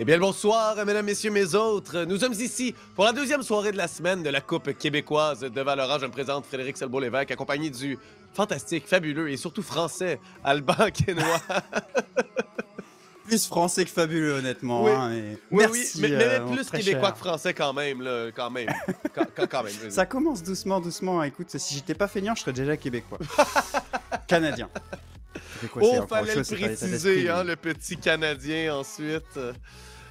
Eh bien, le bonsoir, mesdames, messieurs, mes autres. Nous sommes ici pour la deuxième soirée de la semaine de la Coupe québécoise de Valorant. Je me présente Frédéric Selbeau-Lévesque, accompagné du fantastique, fabuleux et surtout français Alban Quénois. Plus français que fabuleux, honnêtement. Oui, Hein, et oui, merci, mais mon plus très québécois cher. que français quand même, là, quand même. Quand même, vas-y. Ça commence doucement, doucement. Écoute, si j'étais pas feignant, je serais déjà québécois. Canadien. Québécois, c'est Oh, encore autre fallait le chose, c'est pas l'état préciser, d'esprit. hein, Mais... le petit Canadien ensuite.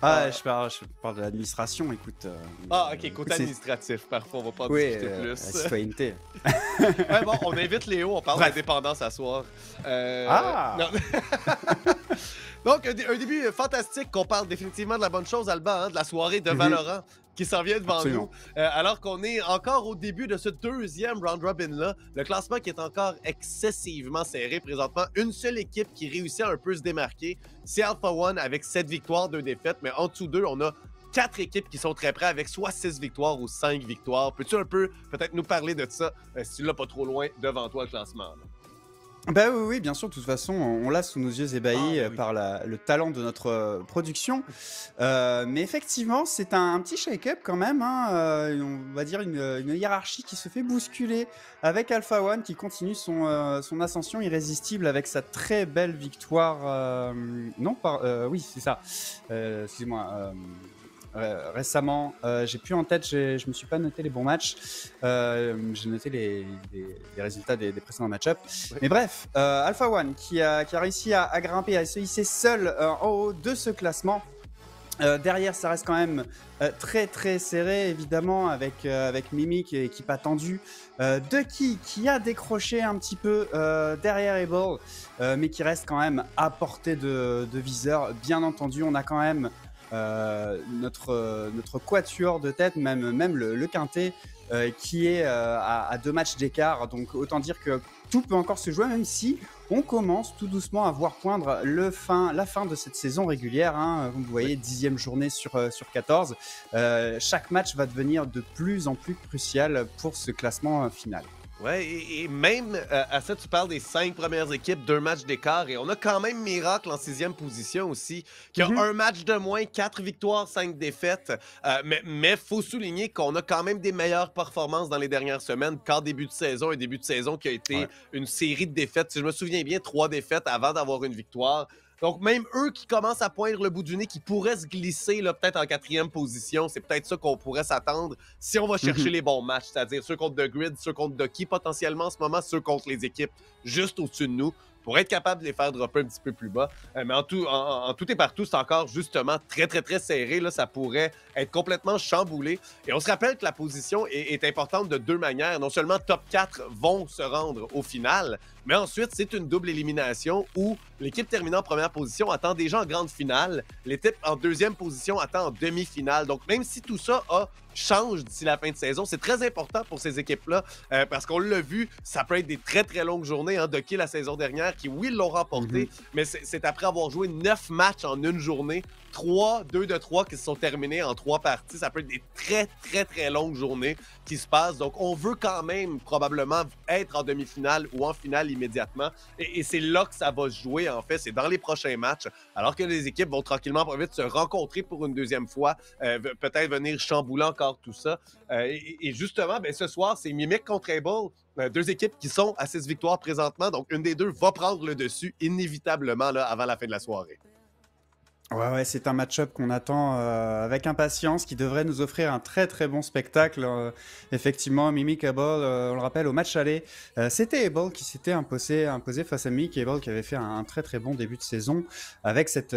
Ah, je parle de l'administration, écoute. Ah, ok, côté écoute, administratif, parfait, on va pas en oui, discuter la plus. citoyenneté. Ouais, bon, on invite Léo, on parle Bref. d'indépendance à soir. Ah! Non. Donc, un début fantastique qu'on parle définitivement de la bonne chose, Alban, hein, de la soirée de Valorant qui s'en vient devant Absolument. nous. Alors qu'on est encore au début de ce deuxième round-robin-là, le classement qui est encore excessivement serré présentement. Une seule équipe qui réussit à un peu se démarquer, c'est Alpha One avec 7 victoires, 2 défaites, mais en dessous d'eux, on a 4 équipes qui sont très près avec soit 6 victoires ou 5 victoires. Peux-tu un peu peut-être nous parler de ça, si tu l'as pas trop loin devant toi le classement? Là? Bah oui, oui, bien sûr, de toute façon, on l'a sous nos yeux ébahis Oui. par le talent de notre production. Mais effectivement, c'est un petit shake-up quand même, hein, on va dire une hiérarchie qui se fait bousculer avec Alpha One qui continue son ascension irrésistible avec sa très belle victoire. Oui, c'est ça. Excusez-moi. Récemment, j'ai plus en tête, je me suis pas noté les bons matchs, j'ai noté les résultats des précédents match-ups. Ouais. Mais bref, Alpha One qui a réussi à grimper, à se hisser seul en haut de ce classement. Derrière, ça reste quand même très très serré, évidemment, avec Mimic et équipe attendue. Ducky qui a décroché un petit peu derrière Able, mais qui reste quand même à portée de viseur. Bien entendu, on a quand même notre quatuor de tête, même le quintet, qui est à 2 matchs d'écart. Donc autant dire que tout peut encore se jouer, même si on commence tout doucement à voir poindre la fin de cette saison régulière. Hein. Vous voyez, 10e journée sur 14. Chaque match va devenir de plus en plus crucial pour ce classement final. Ouais, et même à ça, tu parles des 5 premières équipes, 2 matchs d'écart, et on a quand même Miracle en 6e position aussi, qui a un match de moins, 4 victoires, 5 défaites. Mais faut souligner qu'on a quand même des meilleures performances dans les dernières semaines qu'en début de saison, un début de saison qui a été une série de défaites. Si je me souviens bien, 3 défaites avant d'avoir une victoire. Donc, même eux qui commencent à poindre le bout du nez, qui pourraient se glisser là, peut-être en 4e position, c'est peut-être ça qu'on pourrait s'attendre si on va chercher les bons matchs, c'est-à-dire ceux contre The Grid, ceux contre Ducky potentiellement en ce moment, ceux contre les équipes juste au-dessus de nous, pour être capable de les faire dropper un petit peu plus bas. Mais en tout et partout, c'est encore justement très, très, très serré. Là, ça pourrait être complètement chamboulé. Et on se rappelle que la position est importante de 2 manières. Non seulement top 4 vont se rendre au final, mais ensuite, c'est une double élimination où l'équipe terminant en première position attend déjà en grande finale. L'équipe en 2e position attend en demi-finale. Donc, même si tout ça change d'ici la fin de saison, c'est très important pour ces équipes-là parce qu'on l'a vu, ça peut être des très, très longues journées. Hein, Ducky, la saison dernière, qui, oui, l'ont remporté, mais c'est après avoir joué 9 matchs en une journée. 2 de 3 qui se sont terminés en 3 parties. Ça peut être des très, très, très longues journées qui se passent. Donc, on veut quand même probablement être en demi-finale ou en finale immédiatement. Et c'est là que ça va se jouer, en fait. C'est dans les prochains matchs. Alors que les équipes vont tranquillement pas vite se rencontrer pour une deuxième fois. Peut-être venir chambouler encore tout ça. Et justement, ben, ce soir, c'est Mimic contre Able. 2 équipes qui sont à 6 victoires présentement. Donc, une des deux va prendre le dessus inévitablement là, avant la fin de la soirée. Ouais, c'est un match-up qu'on attend avec impatience, qui devrait nous offrir un très très bon spectacle. Effectivement, Mimic Able, on le rappelle, au match aller, c'était Able qui s'était imposé face à Mimic. Able qui avait fait un très très bon début de saison avec cette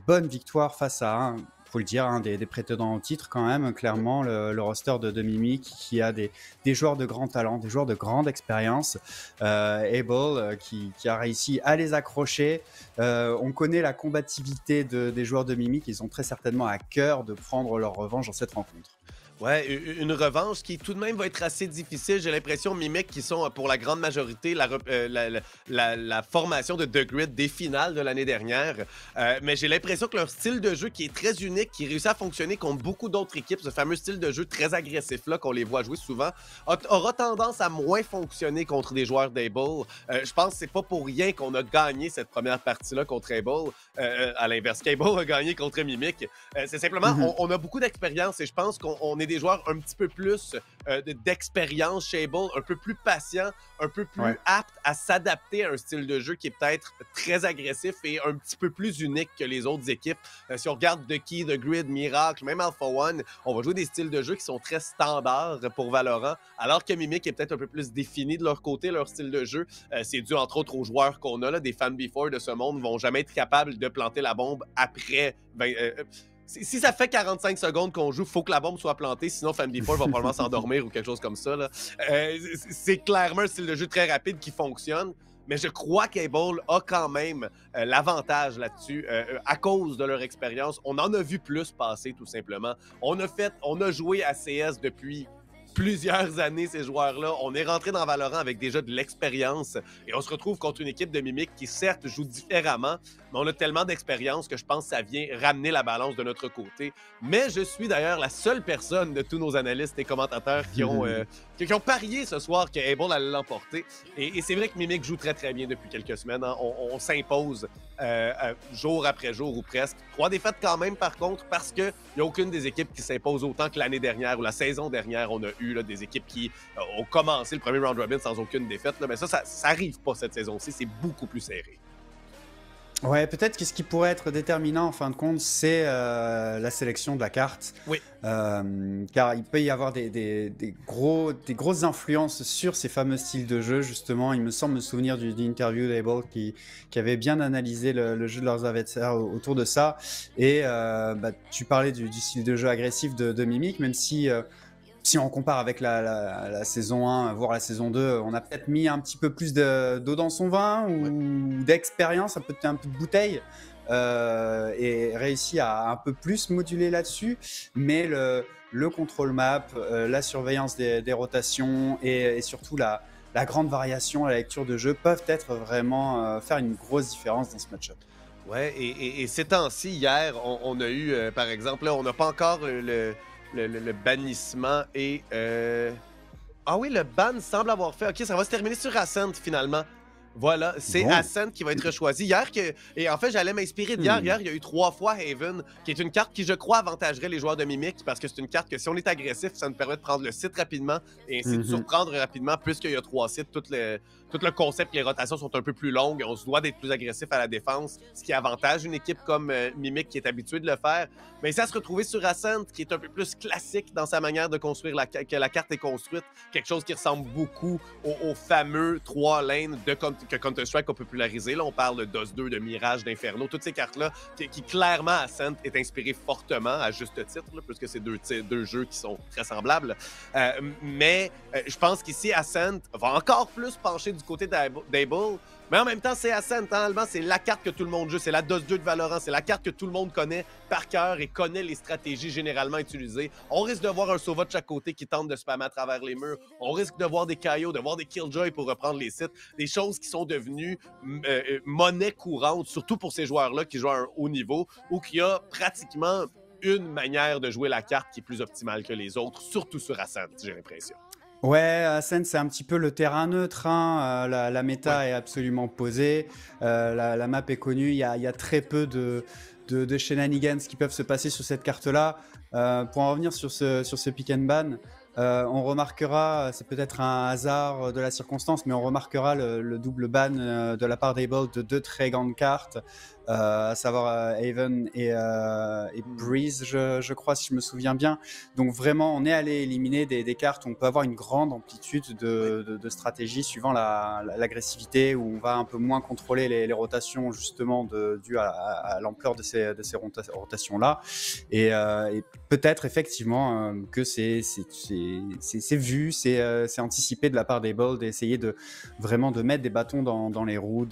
bonne victoire face à faut le dire, des prétendants au titre quand même, clairement, le roster de Mimic qui a des joueurs de grand talent, des joueurs de grande expérience. Able qui a réussi à les accrocher. On connaît la combativité des joueurs de Mimic, ils ont très certainement à cœur de prendre leur revanche dans cette rencontre. Ouais, une revanche qui tout de même va être assez difficile. J'ai l'impression, Mimic, qui sont pour la grande majorité la formation de The Grid des finales de l'année dernière. Mais j'ai l'impression que leur style de jeu qui est très unique, qui réussit à fonctionner contre beaucoup d'autres équipes, ce fameux style de jeu très agressif-là qu'on les voit jouer souvent, aura tendance à moins fonctionner contre des joueurs d'Able. Je pense que c'est pas pour rien qu'on a gagné cette première partie-là contre Able. À l'inverse, qu'Able a gagné contre Mimic. C'est simplement, on a beaucoup d'expérience et je pense qu'on est des joueurs un petit peu plus d'expérience chez Able, un peu plus patients, un peu plus aptes à s'adapter à un style de jeu qui est peut-être très agressif et un petit peu plus unique que les autres équipes. Si on regarde The Key, The Grid, Miracle, même Alpha One, on va jouer des styles de jeu qui sont très standards pour Valorant, alors que Mimic est peut-être un peu plus défini de leur côté, leur style de jeu. C'est dû entre autres aux joueurs qu'on a, là, des Fan Before de ce monde vont jamais être capables de planter la bombe après 20, si ça fait 45 secondes qu'on joue, il faut que la bombe soit plantée, sinon Fan Before va probablement s'endormir ou quelque chose comme ça. C'est clairement un style de jeu très rapide qui fonctionne, mais je crois qu'Able a quand même l'avantage là-dessus à cause de leur expérience. On en a vu plus passer, tout simplement. On a joué à CS depuis plusieurs années, ces joueurs-là. On est rentré dans Valorant avec déjà de l'expérience et on se retrouve contre une équipe de Mimic qui, certes, joue différemment, mais on a tellement d'expérience que je pense que ça vient ramener la balance de notre côté. Mais je suis d'ailleurs la seule personne de tous nos analystes et commentateurs qui ont parié ce soir qu'Able allait l'emporter. Et c'est vrai que Mimic joue très, très bien depuis quelques semaines. Hein. On s'impose jour après jour ou presque. 3 défaites quand même, par contre, parce qu'il n'y a aucune des équipes qui s'impose autant que l'année dernière ou la saison dernière. On a eu là, des équipes qui ont commencé le premier round robin sans aucune défaite. Là, mais ça arrive pas cette saison-ci. C'est beaucoup plus serré. Ouais, peut-être que ce qui pourrait être déterminant en fin de compte, c'est la sélection de la carte. Oui. Car il peut y avoir des grosses influences sur ces fameux styles de jeu, justement. Il me semble me souvenir d'une interview d'Able qui avait bien analysé le jeu de leurs adversaires autour de ça. Et tu parlais du style de jeu agressif de Mimic, même si on compare avec la saison 1, voire la saison 2, on a peut-être mis un petit peu plus d'eau dans son vin ou d'expérience, peut-être un peu de bouteille, et réussi à un peu plus moduler là-dessus. Mais le contrôle map, la surveillance des rotations et surtout la grande variation, la lecture de jeu peuvent être vraiment faire une grosse différence dans ce match-up. Ouais, et ces temps-ci, hier, on a eu, par exemple, là, on n'a pas encore le bannissement et... Ah oui, le ban semble avoir fait... OK, ça va se terminer sur Ascent, finalement. Voilà, c'est Ascent qui va être choisi. Et en fait, j'allais m'inspirer d'hier. Hier, il y a eu 3 fois Haven, qui est une carte qui, je crois, avantagerait les joueurs de Mimic, parce que c'est une carte que si on est agressif, ça nous permet de prendre le site rapidement et ainsi de surprendre rapidement, puisqu'il y a 3 sites. Tout le concept, les rotations sont un peu plus longues. On se doit d'être plus agressif à la défense, ce qui avantage une équipe comme Mimic qui est habituée de le faire. Mais ça se retrouver sur Ascent, qui est un peu plus classique dans sa manière de construire que la carte est construite. Quelque chose qui ressemble beaucoup aux fameux 3 lanes que Counter-Strike a popularisé. Là, on parle de DOS 2, de Mirage, d'Inferno, toutes ces cartes-là qui clairement, Ascent est inspiré fortement, à juste titre, là, puisque c'est deux jeux qui sont très semblables. Mais je pense qu'ici, Ascent va encore plus pencher du côté d'Able. Mais en même temps, c'est Ascent, hein, Alban, c'est la carte que tout le monde joue, c'est la DOS 2 de Valorant, c'est la carte que tout le monde connaît par cœur et connaît les stratégies généralement utilisées. On risque de voir un Sova de chaque côté qui tente de spammer à travers les murs. On risque de voir des KO, de voir des Killjoy pour reprendre les sites. Des choses qui sont devenues monnaie courante, surtout pour ces joueurs-là qui jouent à un haut niveau ou qui a pratiquement une manière de jouer la carte qui est plus optimale que les autres, surtout sur Ascent, j'ai l'impression. Ouais, Ascent, c'est un petit peu le terrain neutre. Hein. La méta est absolument posée. La map est connue. Il y a très peu de shenanigans qui peuvent se passer sur cette carte-là. Pour en revenir sur ce pick and ban, on remarquera, c'est peut-être un hasard de la circonstance, mais on remarquera le double ban de la part d'Able de 2 très grandes cartes, à savoir Haven et Breeze, je crois, si je me souviens bien. Donc vraiment, on est allé éliminer des cartes où on peut avoir une grande amplitude de stratégie suivant l'agressivité, où on va un peu moins contrôler les rotations, justement, dû à l'ampleur de ces rotations-là. Et peut-être, effectivement, que c'est vu, c'est anticipé de la part d'Able d'essayer vraiment de mettre des bâtons dans les roues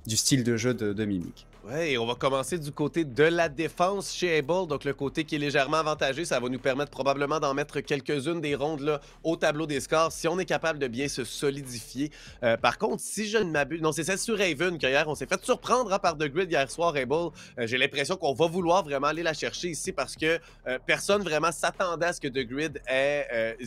du style de jeu de Mimic. Ouais, et on va commencer du côté de la défense chez Able, donc le côté qui est légèrement avantagé. Ça va nous permettre probablement d'en mettre quelques-unes des rondes là, au tableau des scores si on est capable de bien se solidifier. Par contre, si je ne m'abuse, non, c'est celle sur Raven qu'hier, on s'est fait surprendre hein, par The Grid hier soir, Able. J'ai l'impression qu'on va vouloir vraiment aller la chercher ici parce que personne vraiment s'attendait à ce que The Grid ait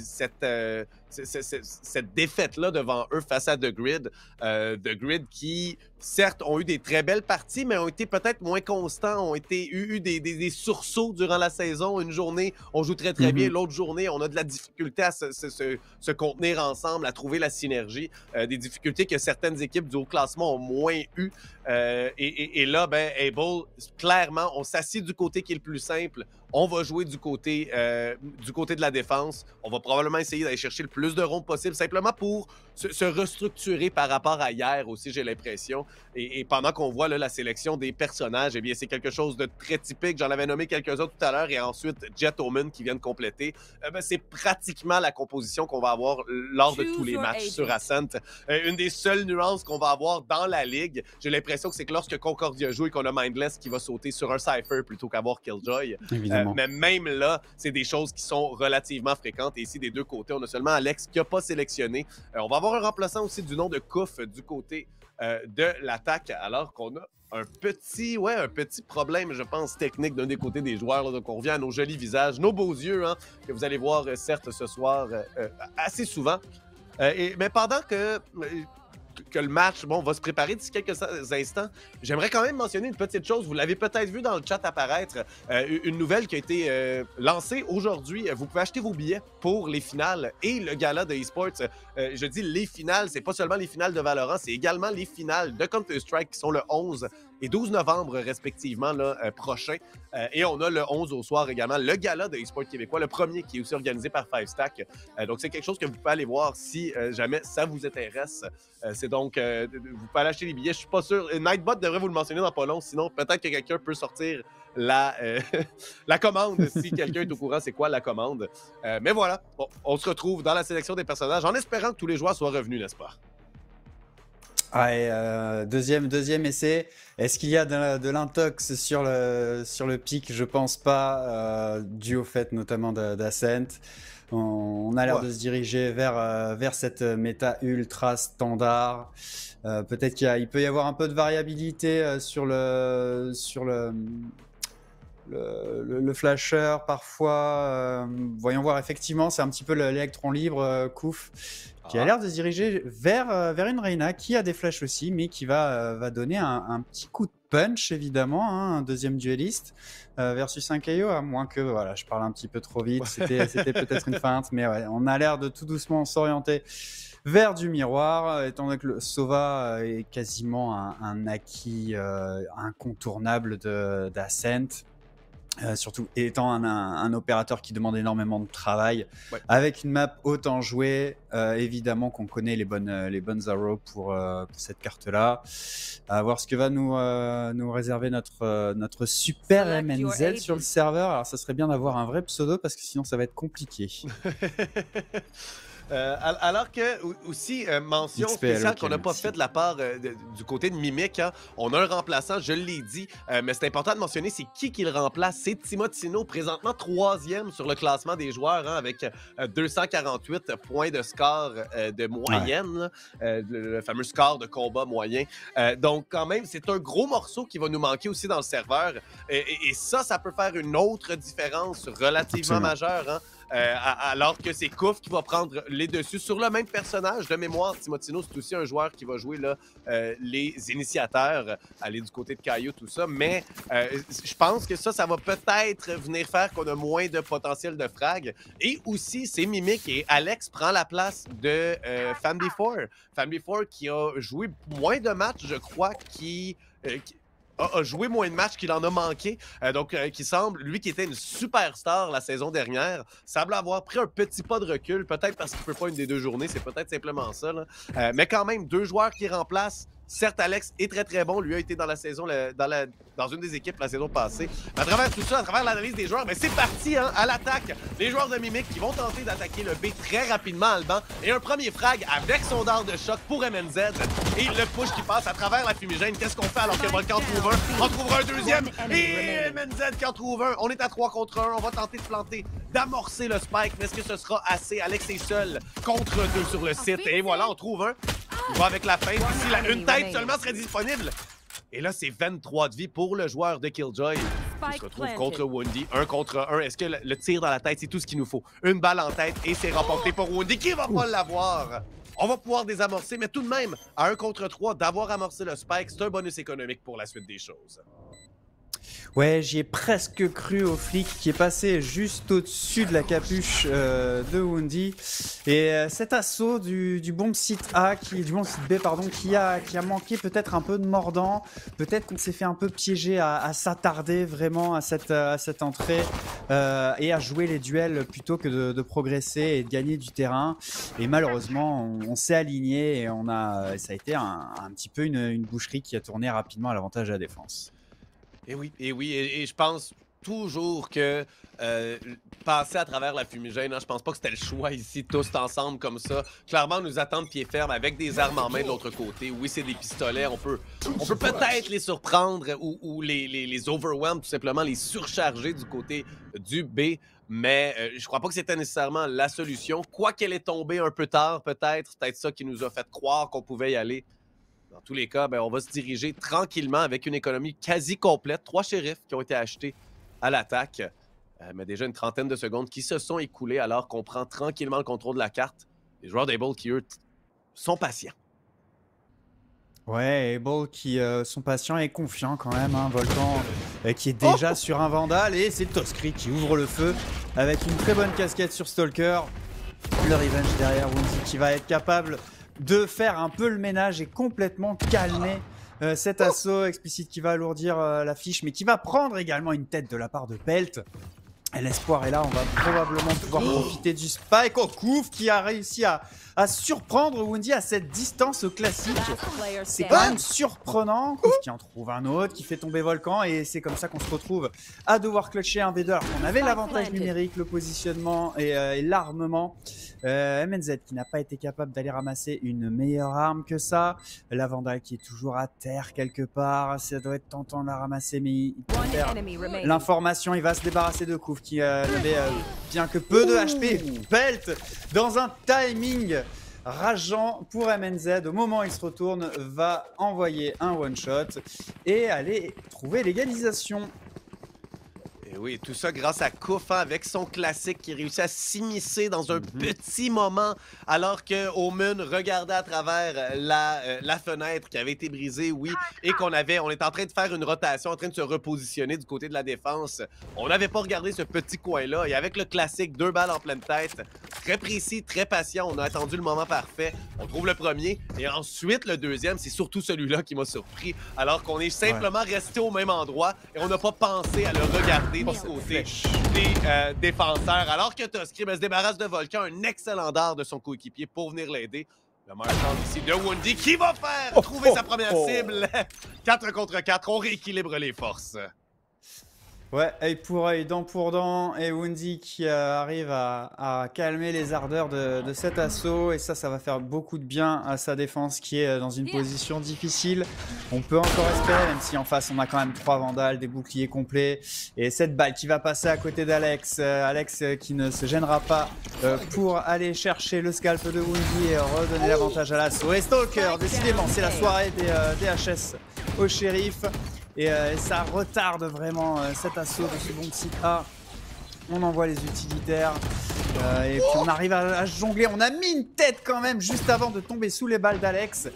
cette défaite-là devant eux face à The Grid. The Grid qui, certes, ont eu des très belles parties, mais ont été peut-être moins constants, ont eu des sursauts durant la saison. Une journée, on joue très, très bien. L'autre journée, on a de la difficulté à se contenir ensemble, à trouver la synergie. Des difficultés que certaines équipes du haut classement ont moins eues. Et là, ben, Able, clairement, on s'assied du côté qui est le plus simple. On va jouer du côté de la défense. On va probablement essayer d'aller chercher le plus de rondes possible, simplement pour se restructurer par rapport à hier aussi, j'ai l'impression. Et pendant qu'on voit là, la sélection des personnages, eh bien, c'est quelque chose de très typique. J'en avais nommé quelques-uns tout à l'heure et ensuite Jet Omen qui vient de compléter. Ben, c'est pratiquement la composition qu'on va avoir lors de tous les matchs sur Ascent. Une des seules nuances qu'on va avoir dans la ligue, j'ai l'impression que c'est que lorsque Concordia joue et qu'on a Mindless qui va sauter sur un Cypher plutôt qu'avoir Killjoy. Mais même là, c'est des choses qui sont relativement fréquentes. Et ici, des deux côtés, on a seulement Alex qui n'a pas sélectionné. On va avoir un remplaçant aussi du nom de Kouf du côté de l'attaque, alors qu'on a un petit problème, je pense, technique d'un des côtés des joueurs. Là. Donc, on revient à nos jolis visages, nos beaux yeux, hein, que vous allez voir, certes, ce soir, assez souvent. Mais pendant que le match va se préparer d'ici quelques instants, j'aimerais quand même mentionner une petite chose. Vous l'avez peut-être vu dans le chat apparaître, une nouvelle qui a été lancée aujourd'hui. Vous pouvez acheter vos billets pour les finales et le gala de eSports. Je dis les finales, c'est pas seulement les finales de Valorant, c'est également les finales de Counter-Strike qui sont le 11 et 12 novembre respectivement là, prochain. Et on a le 11 au soir également, le gala de eSports québécois, le premier qui est aussi organisé par 5stack. Donc c'est quelque chose que vous pouvez aller voir si jamais ça vous intéresse. C'est donc, vous pouvez aller acheter les billets. Je suis pas sûr, Nightbot devrait vous le mentionner dans pas long, sinon peut-être que quelqu'un peut sortir la commande si quelqu'un est au courant c'est quoi la commande. Mais voilà, bon, on se retrouve dans la sélection des personnages en espérant que tous les joueurs soient revenus, n'est-ce pas? Ouais, deuxième essai. Est-ce qu'il y a de l'intox sur le pic? Je pense pas, dû au fait notamment d'Ascent. On a l'air de se diriger vers cette méta ultra standard. Peut-être qu'il peut y avoir un peu de variabilité sur le flasher parfois. Voyons voir, effectivement, c'est un petit peu l'électron libre, Kouf, qui a l'air de se diriger vers une Reyna qui a des flashs aussi, mais qui va donner un petit coup de punch, évidemment, hein, un deuxième dueliste versus un KO, à moins que voilà, je parle un petit peu trop vite, c'était peut-être une feinte, mais ouais, on a l'air de tout doucement s'orienter vers du miroir, étant donné que le Sova est quasiment un acquis incontournable d'Ascent. Surtout étant un opérateur qui demande énormément de travail, avec une map autant jouée, évidemment qu'on connaît les bonnes arrows pour cette carte-là. À voir ce que va nous réserver notre super MNZ sur le serveur. Alors ça serait bien d'avoir un vrai pseudo parce que sinon ça va être compliqué. Alors que, aussi, mention spéciale qu'on n'a pas fait de la part du côté de Mimic, hein. On a un remplaçant, je l'ai dit, mais c'est important de mentionner, c'est qui le remplace. C'est Timotino, présentement 3e sur le classement des joueurs, hein, avec 248 points de score de moyenne, le fameux score de combat moyen. Donc, quand même, c'est un gros morceau qui va nous manquer aussi dans le serveur. Et ça peut faire une autre différence relativement majeure, hein. Alors que c'est Kouf qui va prendre les dessus sur le même personnage. De mémoire, Timotino, c'est aussi un joueur qui va jouer là, les initiateurs, aller du côté de Caillou, tout ça. Mais je pense que ça va peut-être venir faire qu'on a moins de potentiel de frag. Et aussi, c'est Mimic et Alex prend la place de Family4. Family4 qui a joué moins de matchs, je crois, qui a joué moins de matchs qu'il en a manqué. Donc, qui semble, lui qui était une superstar la saison dernière, semble avoir pris un petit pas de recul, peut-être parce qu'il ne peut pas une des deux journées, c'est peut-être simplement ça. Là. Mais quand même, deux joueurs qui remplacent Certes, Alex est très bon. Lui a été dans la saison, dans une des équipes la saison passée. Mais à travers tout ça, à travers l'analyse des joueurs, mais c'est parti hein, à l'attaque. Les joueurs de Mimic qui vont tenter d'attaquer le B très rapidement à Alban. Et un premier frag avec son dard de choc pour MNZ. Et le push qui passe à travers la fumigène. Qu'est-ce qu'on fait alors que Volcan trouve un? On trouvera un deuxième. Et MNZ qui en trouve un. On est à 3 contre 1. On va tenter de planter, d'amorcer le spike. Mais est-ce que ce sera assez? Alex est seul contre 2 sur le site. Et voilà, on trouve un. Il va avec la feinte. Ici, une tête seulement serait disponible. Et là, c'est 23 de vie pour le joueur de Killjoy. Il se retrouve contre Woundy. 1 contre 1. Est-ce que le tir dans la tête, c'est tout ce qu'il nous faut? Une balle en tête et c'est remporté pour Woundy qui va pas l'avoir. On va pouvoir désamorcer, mais tout de même, à 1 contre 3, d'avoir amorcé le spike, c'est un bonus économique pour la suite des choses. Ouais, j'y ai presque cru au flic qui est passé juste au-dessus de la capuche de Woundy. Et cet assaut du bomb site A, du bomb site B, pardon, qui a manqué peut-être un peu de mordant. Peut-être qu'on s'est fait un peu piéger à s'attarder vraiment à cette entrée et à jouer les duels plutôt que de progresser et de gagner du terrain. Et malheureusement, on s'est aligné et ça a été un petit peu une boucherie qui a tourné rapidement à l'avantage de la défense. Et oui, et je pense toujours que passer à travers la fumigène, hein, je pense pas que c'était le choix ici, tous ensemble comme ça. Clairement, nous attendre pied ferme avec des armes en main de l'autre côté. Oui, c'est des pistolets, on peut peut-être les surprendre ou les overwhelm, tout simplement, les surcharger du côté du B. Mais je crois pas que c'était nécessairement la solution. Quoi qu'elle est tombée un peu tard, peut-être. C'est peut-être ça qui nous a fait croire qu'on pouvait y aller. Dans tous les cas, ben, on va se diriger tranquillement avec une économie quasi complète. 3 shérifs qui ont été achetés à l'attaque. Mais déjà une trentaine de secondes qui se sont écoulées alors qu'on prend tranquillement le contrôle de la carte. Les joueurs d'Able qui, eux, sont patients. Ouais, Able qui sont patients et confiants quand même. Hein. Volcan qui est déjà sur un Vandal et c'est Toskri qui ouvre le feu avec une très bonne casquette sur Stalker. Le Revenge derrière Woundy qui va être capable de faire un peu le ménage et complètement calmer cet assaut explicite qui va alourdir la fiche, mais qui va prendre également une tête de la part de Pelt. Et l'espoir est là, on va probablement pouvoir profiter du spike. Kouf qui a réussi à surprendre Woundy à cette distance classique. C'est quand même surprenant. Kouf qui en trouve un autre, qui fait tomber Volcan. Et c'est comme ça qu'on se retrouve à devoir clutcher un V2. Alors qu'on avait l'avantage numérique, le positionnement et l'armement. MNZ qui n'a pas été capable d'aller ramasser une meilleure arme que ça. La Vandal qui est toujours à terre quelque part. Ça doit être tentant de la ramasser, mais il peut faire l'information. Il va se débarrasser de Kouf qui n'avait bien que peu de HP. Pelt dans un timing rageant pour MNZ. Au moment où il se retourne, va envoyer un one-shot et aller trouver l'égalisation. Et oui, tout ça grâce à Kouf, hein, avec son classique qui réussit à s'immiscer dans un petit moment alors que Omen regardait à travers la fenêtre qui avait été brisée, oui, et on était en train de faire une rotation, en train de se repositionner du côté de la défense. On n'avait pas regardé ce petit coin-là et avec le classique, 2 balles en pleine tête, très précis, très patient, on a attendu le moment parfait. On trouve le premier et ensuite le deuxième, c'est surtout celui-là qui m'a surpris alors qu'on est simplement resté au même endroit et on n'a pas pensé à le regarder du côté des défenseurs. Alors que Toskri se débarrasse de Volcan, un excellent dard de son coéquipier pour venir l'aider. Le marchand ici de Woundy qui va faire trouver sa première cible. 4 contre 4, on rééquilibre les forces. Ouais, œil pour œil, dent pour dent, et Woundy qui arrive à calmer les ardeurs de cet assaut, et ça va faire beaucoup de bien à sa défense qui est dans une position difficile. On peut encore espérer, même si en face on a quand même 3 Vandals, des boucliers complets, et cette balle qui va passer à côté d'Alex, Alex qui ne se gênera pas pour aller chercher le scalp de Woundy et redonner l'avantage à l'assaut. Et Stalker, décidément, c'est la soirée des HS au shérif. Et ça retarde vraiment cet assaut de ce bon site A. On envoie les utilitaires et puis on arrive à jongler. On a mis une tête quand même juste avant de tomber sous les balles d'Alex.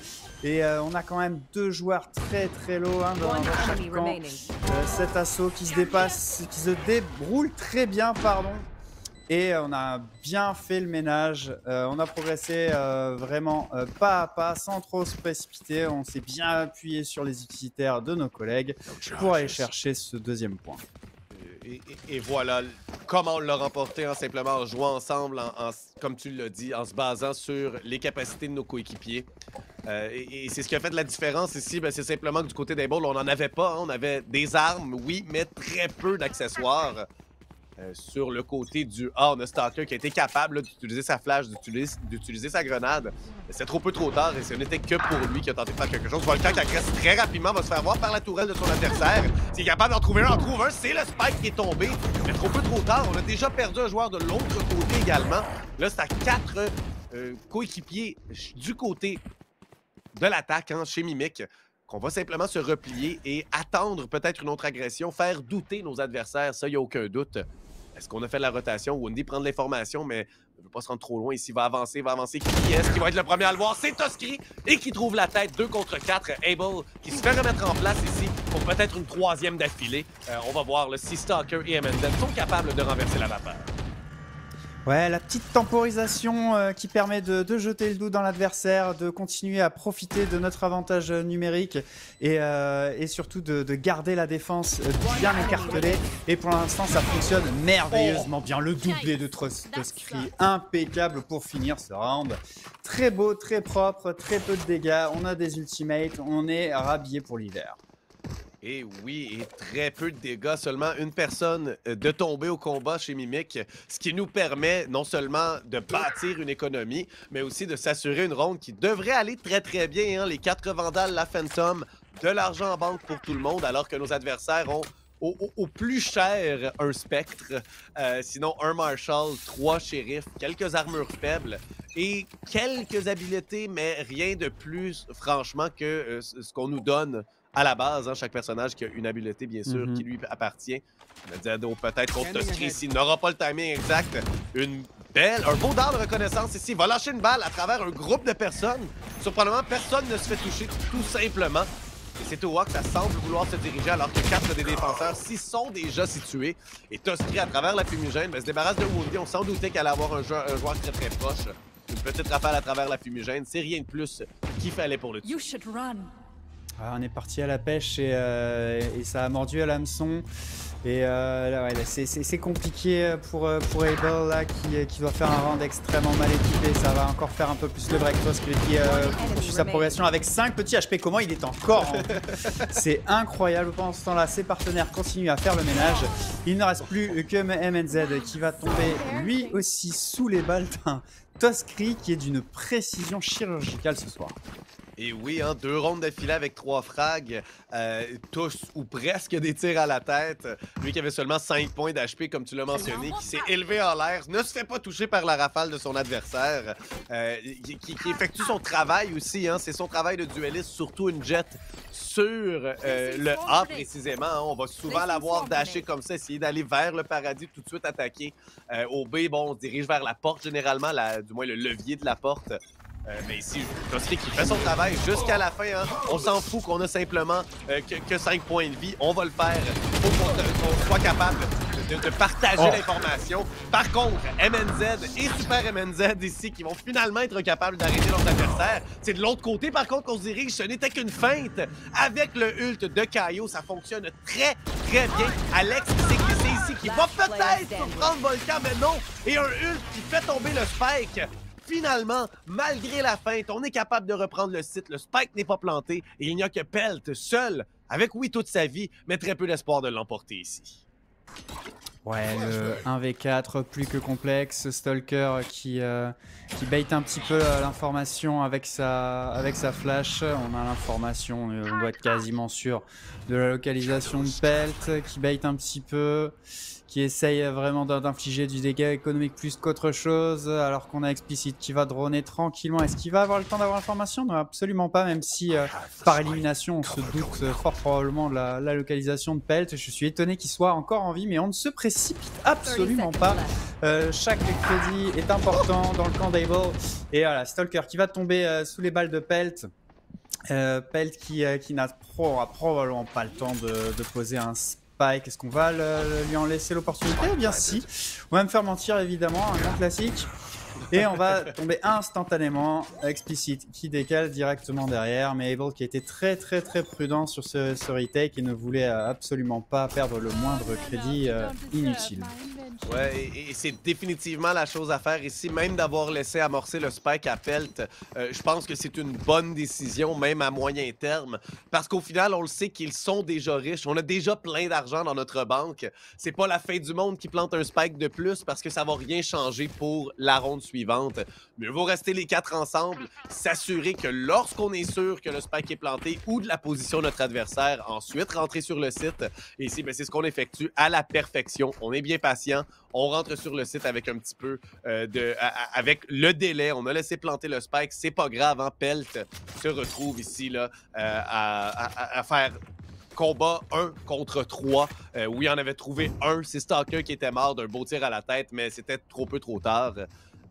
Et on a quand même 2 joueurs très low hein, dans chaque camp. Cet assaut qui se dépasse, qui se déroule très bien, pardon. Et on a bien fait le ménage, on a progressé vraiment pas à pas, sans trop se précipiter. On s'est bien appuyé sur les utilitaires de nos collègues pour aller chercher ce deuxième point. Et voilà comment on l'a remporté, hein, simplement en jouant ensemble, comme tu l'as dit, en se basant sur les capacités de nos coéquipiers. Et c'est ce qui a fait de la différence ici, ben, c'est simplement que du côté d'Able, on n'en avait pas. Hein. On avait des armes, oui, mais très peu d'accessoires. Sur le côté du A, on a Stalker qui a été capable d'utiliser sa flash, d'utiliser sa grenade. C'est trop peu trop tard et ce n'était que pour lui qui a tenté de faire quelque chose. Volcan qui agresse très rapidement, va se faire voir par la tourelle de son adversaire. S'il est capable d'en trouver un, en trouve un. C'est le Spike qui est tombé. Mais trop peu trop tard, on a déjà perdu un joueur de l'autre côté également. Là, c'est à 4 coéquipiers du côté de l'attaque, hein, chez Mimic, qu'on va simplement se replier et attendre peut-être une autre agression, faire douter nos adversaires, ça, il n'y a aucun doute. Est-ce qu'on a fait la rotation? Wendy prend de l'information, mais ne veut pas se rendre trop loin ici. Va avancer. Qui est-ce qui va être le premier à le voir? C'est Toskri et qui trouve la tête 2 contre 4. Able qui se fait remettre en place ici pour peut-être une 3e d'affilée. On va voir là, si Stalker et MNZ sont capables de renverser la vapeur. Ouais, la petite temporisation qui permet de jeter le doute dans l'adversaire, de continuer à profiter de notre avantage numérique et surtout de garder la défense bien écartelée. Et pour l'instant, ça fonctionne merveilleusement bien. Le doublé de Toskri, impeccable pour finir ce round. Très beau, très propre, très peu de dégâts. On a des ultimates, on est rhabillé pour l'hiver. Et oui, et très peu de dégâts, seulement une personne de tomber au combat chez Mimic, ce qui nous permet non seulement de bâtir une économie, mais aussi de s'assurer une ronde qui devrait aller très bien. Hein? Les 4 Vandales, la Phantom, de l'argent en banque pour tout le monde, alors que nos adversaires ont au plus cher un Spectre, sinon un Marshall, 3 Shérifs, quelques armures faibles et quelques habiletés, mais rien de plus, franchement, que ce qu'on nous donne à la base, hein, chaque personnage qui a une habileté, bien sûr, qui lui appartient. Zado, peut-être contre Toskri, s'il n'aura pas le timing exact. Un beau dard de reconnaissance ici. Il va lâcher une balle à travers un groupe de personnes. Surprenamment, personne ne se fait toucher, tout simplement. Et c'est Towa que ça semble vouloir se diriger alors que 4 des défenseurs s'y sont déjà situés. Et Toskri, à travers la fumigène, se débarrasse de Woundy. On s'en doutait qu'elle allait avoir un joueur très proche. Une petite rafale à travers la fumigène. C'est rien de plus qu'il fallait pour le tuer. Ah, on est parti à la pêche et ça a mordu à l'hameçon. Et là, ouais, c'est compliqué pour Able là, qui doit faire un round extrêmement mal équipé. Ça va encore faire un peu plus le break toss qui poursuit sa progression avec 5 petits HP. Comment il est encore en vie. C'est incroyable. Pendant ce temps-là, ses partenaires continuent à faire le ménage. Il ne reste plus que MNZ qui va tomber lui aussi sous les balles d'un Toskri qui est d'une précision chirurgicale ce soir. Et oui, hein, 2 rondes d'affilée avec 3 frags, tous ou presque des tirs à la tête. Lui qui avait seulement 5 points d'HP, comme tu l'as mentionné, qui s'est élevé en l'air, ne se fait pas toucher par la rafale de son adversaire, qui effectue son travail aussi. Hein, c'est son travail de dueliste, surtout une jet sur le A précisément. Hein, on va souvent l'avoir dashé comme ça, essayer d'aller vers le paradis, tout de suite attaquer. Au B, bon, on se dirige vers la porte généralement, du moins le levier de la porte. Mais ici, Toskri qui fait son travail jusqu'à la fin. Hein. On s'en fout qu'on a simplement que 5 points de vie. On va le faire. Il faut qu'on soit capable de partager l'information. Par contre, MNZ et Super MNZ ici qui vont finalement être capables d'arrêter leurs adversaires. C'est de l'autre côté, par contre, qu'on se dirige. Ce n'était qu'une feinte. Avec le ult de Kaio, ça fonctionne très bien. Alex qui s'est glissé ici, qui va peut-être surprendre Volcan, mais non. Et un ult qui fait tomber le Spike. Finalement, malgré la feinte, on est capable de reprendre le site. Le Spike n'est pas planté et il n'y a que Pelt seul, avec oui toute sa vie, mais très peu d'espoir de l'emporter ici. Ouais, le 1v4 plus que complexe. Stalker qui bait un petit peu l'information avec sa flash. On a l'information, on doit être quasiment sûr de la localisation de Pelt, qui bait un petit peu, qui essaye vraiment d'infliger du dégât économique plus qu'autre chose, alors qu'on a Explicit qui va droner tranquillement. Est-ce qu'il va avoir le temps d'avoir l'information? Non, absolument pas, même si par élimination, on se doute fort probablement de la localisation de Pelt. Je suis étonné qu'il soit encore en vie, mais on ne se précipite absolument pas. Chaque crédit est important dans le camp d'Able. Et voilà, Stalker qui va tomber sous les balles de Pelt. Pelt qui n'aura probablement pas le temps de poser un Spike. Est-ce qu'on va lui en laisser l'opportunité? Eh bien si. On va me faire mentir évidemment, un grand classique. Et on va tomber instantanément. Explicit qui décale directement derrière. Mais Able qui était très prudent sur ce retake et ne voulait absolument pas perdre le moindre crédit inutile. Ouais, et c'est définitivement la chose à faire ici, même d'avoir laissé amorcer le spike à Pelt. Je pense que c'est une bonne décision, même à moyen terme, parce qu'au final, on le sait qu'ils sont déjà riches. On a déjà plein d'argent dans notre banque. C'est pas la fin du monde qui plante un spike de plus parce que ça va rien changer pour la ronde suivante. Mieux vaut rester les 4 ensemble, s'assurer que lorsqu'on est sûr que le spike est planté ou de la position de notre adversaire, ensuite rentrer sur le site. Et ici, c'est ce qu'on effectue à la perfection. On est bien patient. On rentre sur le site avec un petit peu avec le délai. On a laissé planter le spike. C'est pas grave, hein? Pelt se retrouve ici là, à faire combat 1 contre 3. Oui, on avait trouvé un. C'est Stalker qui était mort d'un beau tir à la tête, mais c'était trop peu trop tard.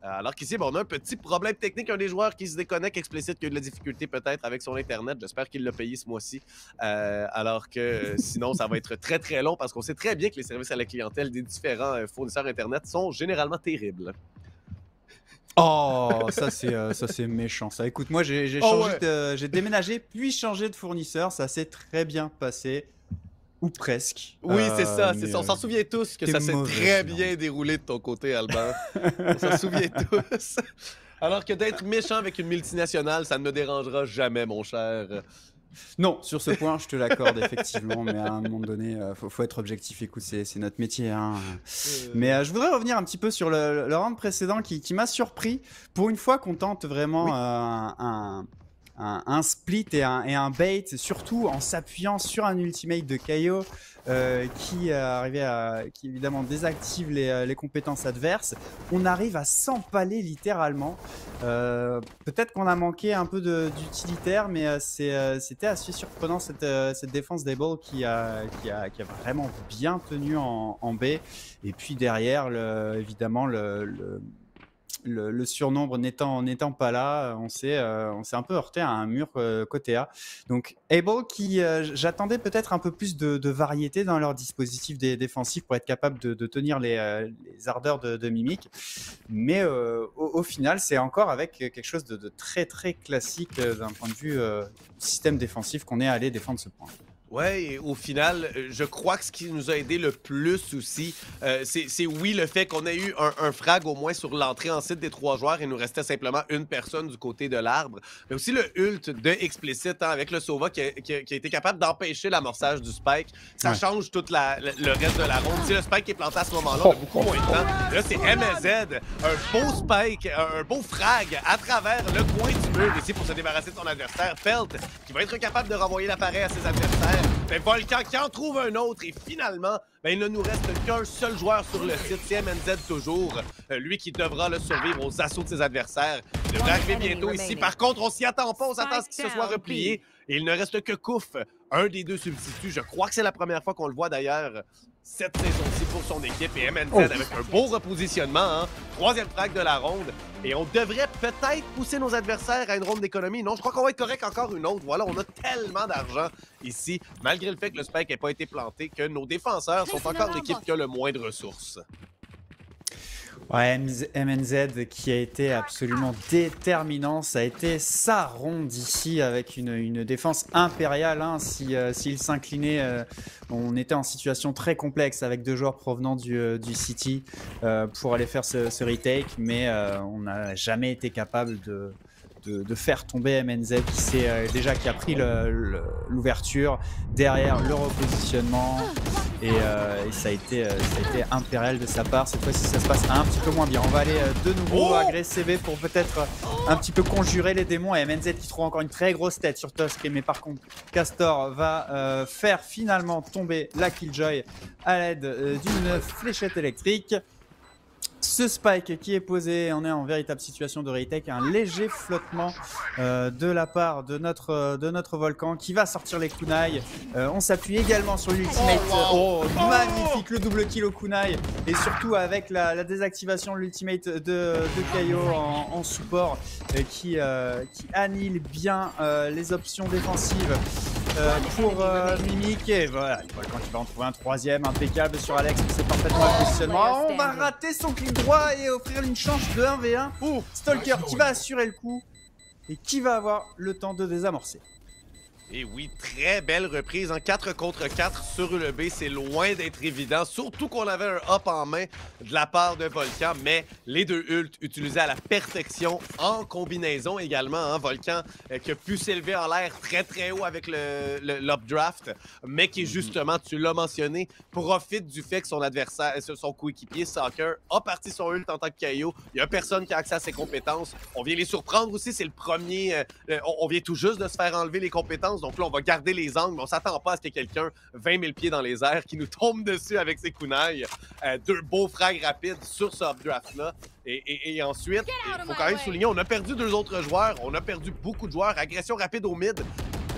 Alors qu'ici, on a un petit problème technique. Un des joueurs qui se déconnecte explicite qui a eu de la difficulté peut-être avec son Internet. J'espère qu'il l'a payé ce mois-ci. Alors que sinon, ça va être très très long parce qu'on sait très bien que les services à la clientèle des différents fournisseurs Internet sont généralement terribles. Oh, ça c'est méchant ça. Écoute, moi j'ai j'ai déménagé puis changé de fournisseur. Ça s'est très bien passé. Ou presque. Oui, c'est ça. On s'en souvient tous que ça s'est très bien déroulé de ton côté, Albert. On s'en souvient tous. Alors que d'être méchant avec une multinationale, ça ne me dérangera jamais, mon cher. Non, sur ce point, je te l'accorde, effectivement. Mais à un moment donné, faut être objectif. Écoute, c'est notre métier. Hein. Mais je voudrais revenir un petit peu sur le round précédent qui m'a surpris. Pour une fois qu'on tente vraiment un split et un bait, surtout en s'appuyant sur un ultimate de Kaio qui évidemment désactive les compétences adverses. On arrive à s'empaler littéralement. Peut-être qu'on a manqué un peu d'utilitaire, mais c'était assez surprenant cette défense d'Able qui a vraiment bien tenu en B. Et puis derrière, évidemment, le surnombre n'étant pas là, on s'est un peu heurté à un mur côté A. Donc Able qui, j'attendais peut-être un peu plus de variété dans leur dispositif défensif pour être capable de tenir les ardeurs de Mimic. Mais au final, c'est encore avec quelque chose de très très classique d'un point de vue système défensif qu'on est allé défendre ce point. Ouais, et au final, je crois que ce qui nous a aidé le plus aussi, c'est oui le fait qu'on ait eu un frag au moins sur l'entrée en site des 3 joueurs et nous restait simplement une personne du côté de l'arbre. Mais aussi le ult de Explicit hein, avec le Sova qui a été capable d'empêcher l'amorçage du spike. Ça change tout le reste de la ronde. Si le spike est planté à ce moment-là, on a beaucoup moins de temps. Là, c'est MZ, un beau spike, un beau frag à travers le coin du mur ici pour se débarrasser de son adversaire. Pelt qui va être capable de renvoyer l'appareil à ses adversaires. Mais Volcan qui en trouve un autre et finalement, il ne nous reste qu'un seul joueur sur le site, c'est MNZ toujours. Lui qui devra survivre aux assauts de ses adversaires. Il devrait arriver bientôt ici. Par contre, on s'y attend pas, on s'attend à ce qu'il se soit replié. Et il ne reste que Kouf, un des 2 substituts. Je crois que c'est la première fois qu'on le voit d'ailleurs cette saison-ci pour son équipe. Et MNZ avec un beau repositionnement, hein? 3e frag de la ronde. Et on devrait peut-être pousser nos adversaires à une ronde d'économie. Non, je crois qu'on va être correct encore une autre. Voilà, on a tellement d'argent ici, malgré le fait que le spike n'ait pas été planté, que nos défenseurs sont encore l'équipe qui a le moins de ressources. Ouais, MNZ qui a été absolument déterminant. Ça a été sa ronde ici avec une défense impériale. Hein. S'il s'inclinait, on était en situation très complexe avec 2 joueurs provenant du City pour aller faire ce retake. Mais on n'a jamais été capable de faire tomber MNZ qui a pris l'ouverture, derrière le repositionnement et ça a été impérial de sa part. Cette fois-ci ça se passe un petit peu moins bien. On va aller de nouveau agresser B pour peut-être un petit peu conjurer les démons et MNZ qui trouve encore une très grosse tête sur Tusk, mais par contre Castor va faire finalement tomber la Killjoy à l'aide d'une fléchette électrique. Ce spike qui est posé, on est en véritable situation de retake, un léger flottement de la part de notre Volcan qui va sortir les kunai. On s'appuie également sur l'ultimate. Oh, magnifique le double kill au kunai et surtout avec la désactivation de l'ultimate de Kaio en support qui annihile bien les options défensives. Pour Mimic et voilà, Volcan qui va en trouver un 3e impeccable sur Alex, c'est parfaitement le positionnement. On va rater son clic droit et offrir une chance de 1v1. Stalker qui va assurer le coup et qui va avoir le temps de désamorcer. Et oui, très belle reprise en 4 contre 4 sur le B. C'est loin d'être évident, surtout qu'on avait un hop en main de la part de Volcan, mais les deux ults utilisés à la perfection en combinaison également. Hein, Volcan qui a pu s'élever en l'air très haut avec l'updraft, mais qui justement, tu l'as mentionné, profite du fait que son adversaire, son coéquipier Soccer a parti son ult en tant que KO. Il n'y a personne qui a accès à ses compétences. On vient les surprendre aussi, c'est le premier... on vient tout juste de se faire enlever les compétences. Donc là, on va garder les angles, mais on s'attend pas à ce qu'il y ait quelqu'un 20 000 pieds dans les airs qui nous tombe dessus avec ses kunai. Deux beaux frags rapides sur ce updraft-là. Et ensuite, il faut quand même souligner, on a perdu 2 autres joueurs. On a perdu beaucoup de joueurs. Agression rapide au mid.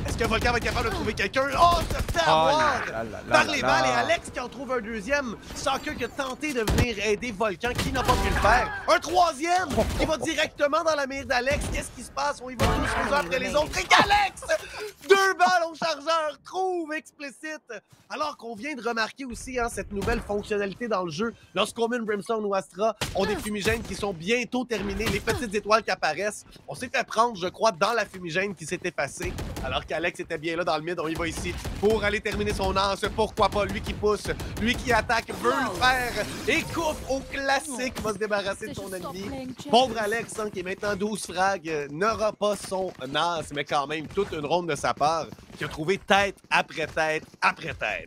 Est-ce que Volcan va être capable de trouver quelqu'un? Oh, se fait avoir par les balles. Et Alex qui en trouve un deuxième. Soccer qui a tenté de venir aider Volcan, qui n'a pas pu le faire. Un troisième qui va directement dans la mire d'Alex. Qu'est-ce qui se passe? On y va tous les uns après les autres. Et qu'Alex, 2 balles au chargeur, trouve explicite. Alors qu'on vient de remarquer aussi cette nouvelle fonctionnalité dans le jeu. Lorsqu'on met une Brimstone ou Astra, on a des fumigènes qui sont bientôt terminés. Les petites étoiles qui apparaissent. On s'est fait prendre, je crois, dans la fumigène qui s'est effacée. Alors qu'Alex était bien là dans le mid, on y va ici pour aller terminer son lance. Pourquoi pas? Lui qui pousse, lui qui attaque, veut le faire. Et coupe au classique, va se débarrasser de son ennemi. Pauvre Alex, qui est maintenant 12 frags, n'aura pas son as, mais quand même toute une ronde de sa part, qui a trouvé tête après tête après tête.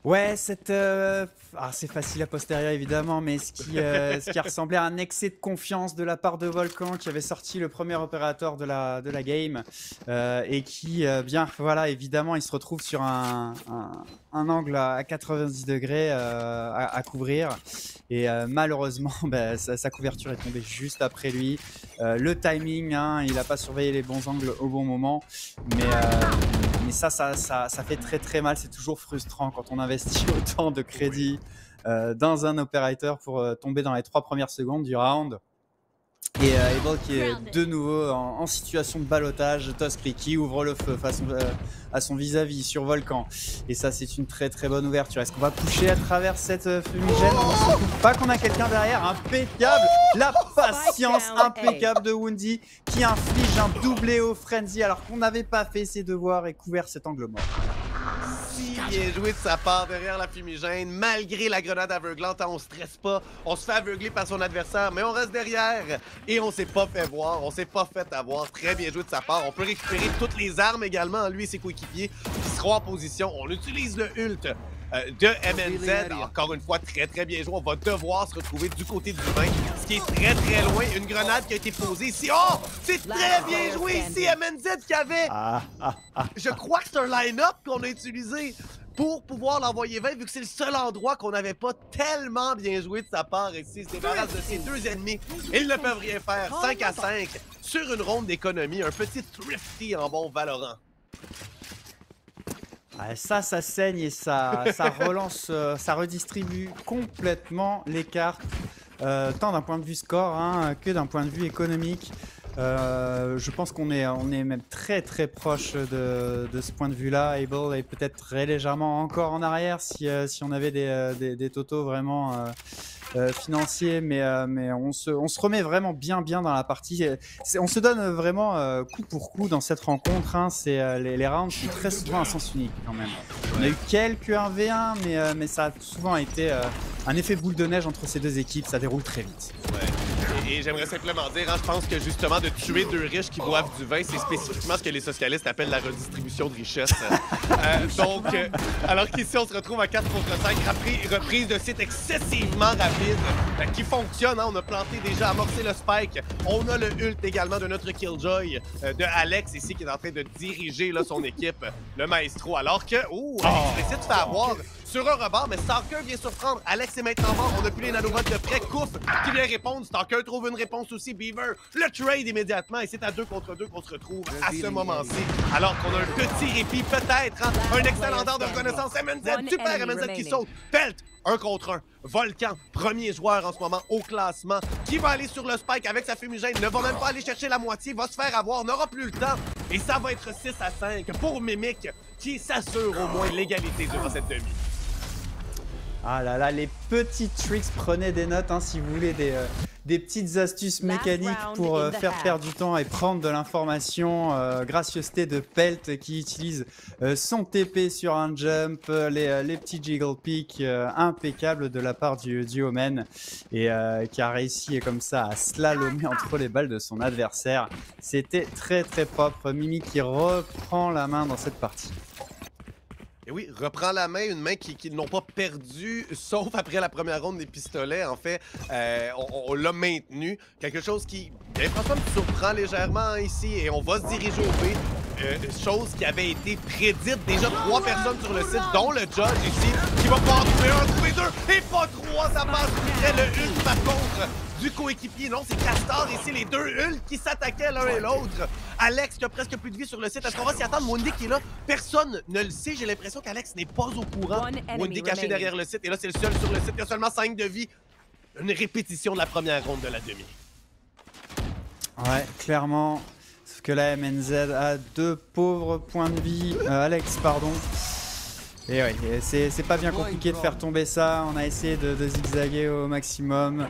Ouais, c'est facile à posteriori évidemment, mais ce qui a ressemblé à un excès de confiance de la part de Volcan qui avait sorti le premier opérateur de la game et qui, bien voilà, évidemment, il se retrouve sur un angle à 90 degrés à couvrir et malheureusement, sa couverture est tombée juste après lui. Le timing, il n'a pas surveillé les bons angles au bon moment, mais ça fait très mal. C'est toujours frustrant quand on investit autant de crédit dans un opérateur pour tomber dans les 3 premières secondes du round. Et Able qui est de nouveau en situation de ballottage, Toscri qui ouvre le feu face à son vis-à-vis sur Volcan. Et ça, c'est une très bonne ouverture. Est-ce qu'on va pusher à travers cette fumigène? On ne se trouve pas qu'on a quelqu'un derrière. Impeccable! La patience impeccable de Woundy qui inflige un doublé au Frenzy alors qu'on n'avait pas fait ses devoirs et couvert cet angle mort. Si bien joué de sa part derrière la fumigène, malgré la grenade aveuglante, on stresse pas, on se fait aveugler par son adversaire, mais on reste derrière et on s'est pas fait voir, on s'est pas fait avoir. Très bien joué de sa part. On peut récupérer toutes les armes également, lui et ses coéquipiers qui seront en position. On utilise le ult de MNZ. Encore une fois, très bien joué. On va devoir se retrouver du côté du vin, ce qui est très loin. Une grenade qui a été posée ici. Oh! C'est très bien joué ici, MNZ qui avait... Je crois que c'est un line-up qu'on a utilisé pour pouvoir l'envoyer 20, vu que c'est le seul endroit qu'on n'avait pas tellement bien joué de sa part ici. Il se débarrasse de ses 2 ennemis. Ils ne peuvent rien faire. 5 à 5 sur une ronde d'économie. Un petit thrifty en bon Valorant. Ça saigne et ça relance, ça redistribue complètement les cartes, tant d'un point de vue score que d'un point de vue économique. Je pense qu'on est même très proche de ce point de vue-là. Able est peut-être très légèrement encore en arrière si on avait des totaux vraiment financiers, mais on se remet vraiment bien dans la partie. On se donne vraiment coup pour coup dans cette rencontre. Les rounds sont très souvent à sens unique quand même. On a eu quelques 1v1, mais ça a souvent été un effet boule de neige entre ces deux équipes. Ça déroule très vite. Ouais. Et j'aimerais simplement dire, je pense que justement de tuer 2 riches qui boivent du vin, c'est spécifiquement ce que les socialistes appellent la redistribution de richesse. Alors qu'ici, on se retrouve à 4 contre 5, reprise de site excessivement rapide qui fonctionne. On a planté déjà, amorcé le spike. On a le ult également de notre Killjoy, de Alex ici, qui est en train de diriger son équipe, le maestro. Alors que, Alex essaie de faire avoir sur un rebord, mais Stalker vient surprendre. Alex est maintenant mort. On a plus les nanobots de près. Kouf qui vient répondre. Stalker trouve une réponse aussi. Beaver le trade immédiatement. Et c'est à 2 contre 2 qu'on se retrouve à ce moment-ci. Alors qu'on a un petit répit, peut-être. Un excellent dard de reconnaissance. MNZ, super MNZ qui saute. Pelt, 1 contre 1. Volcan, premier joueur en ce moment au classement, qui va aller sur le spike avec sa fumigène. Ne va même pas aller chercher la moitié. Va se faire avoir. N'aura plus le temps. Et ça va être 6 à 5 pour Mimic, qui s'assure au moins l'égalité durant cette demi. Ah là là, les petits tricks, prenez des notes hein, si vous voulez des petites astuces mécaniques pour faire perdre du temps et prendre de l'information. Gracieuseté de Pelt qui utilise son TP sur un jump, les petits jiggle picks impeccables de la part du Omen et qui a réussi comme ça à slalomer entre les balles de son adversaire. C'était très très propre. Mimi qui reprend la main dans cette partie. Et oui, reprend la main, une main qui n'ont pas perdu, sauf après la première ronde des pistolets. En fait, on l'a maintenu. Quelque chose qui, bien franchement, me surprend légèrement ici. Et on va se diriger au B. Chose qui avait été prédite. Déjà 3 personnes sur le site, dont le judge ici, qui va pouvoir trouver un, trouver 2, et pas 3. Ça passe très le Hulk par contre du coéquipier. Non, c'est Castor ici, les 2 Hulk qui s'attaquaient l'un et l'autre. Alex qui a presque plus de vie sur le site. Est-ce qu'on va s'y attendre? Wendy qui est là. Personne ne le sait. J'ai l'impression qu'Alex n'est pas au courant. Wendy caché derrière le site. Et là, c'est le seul sur le site. Il y a seulement 5 de vie. Une répétition de la première ronde de la demi. Ouais, clairement. Sauf que là, MNZ a 2 pauvres points de vie. Alex, pardon. Et oui, c'est pas bien compliqué de faire tomber ça. On a essayé de zigzaguer au maximum.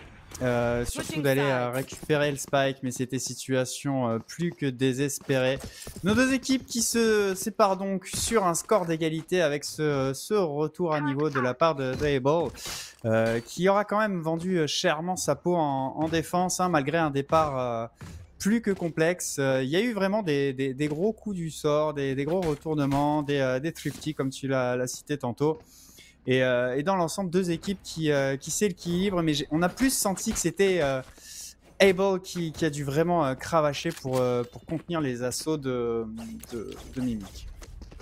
Surtout d'aller récupérer le spike, mais c'était situation plus que désespérée. Nos 2 équipes qui se séparent donc sur un score d'égalité avec ce retour à niveau de la part de Able, qui aura quand même vendu chèrement sa peau en défense, hein, malgré un départ plus que complexe. Il y a eu vraiment des gros coups du sort, des gros retournements, des thrifty comme tu l'as cité tantôt. Et dans l'ensemble, 2 équipes qui s'équilibrent, mais on a plus senti que c'était Able qui a dû vraiment cravacher pour contenir les assauts de Mimic.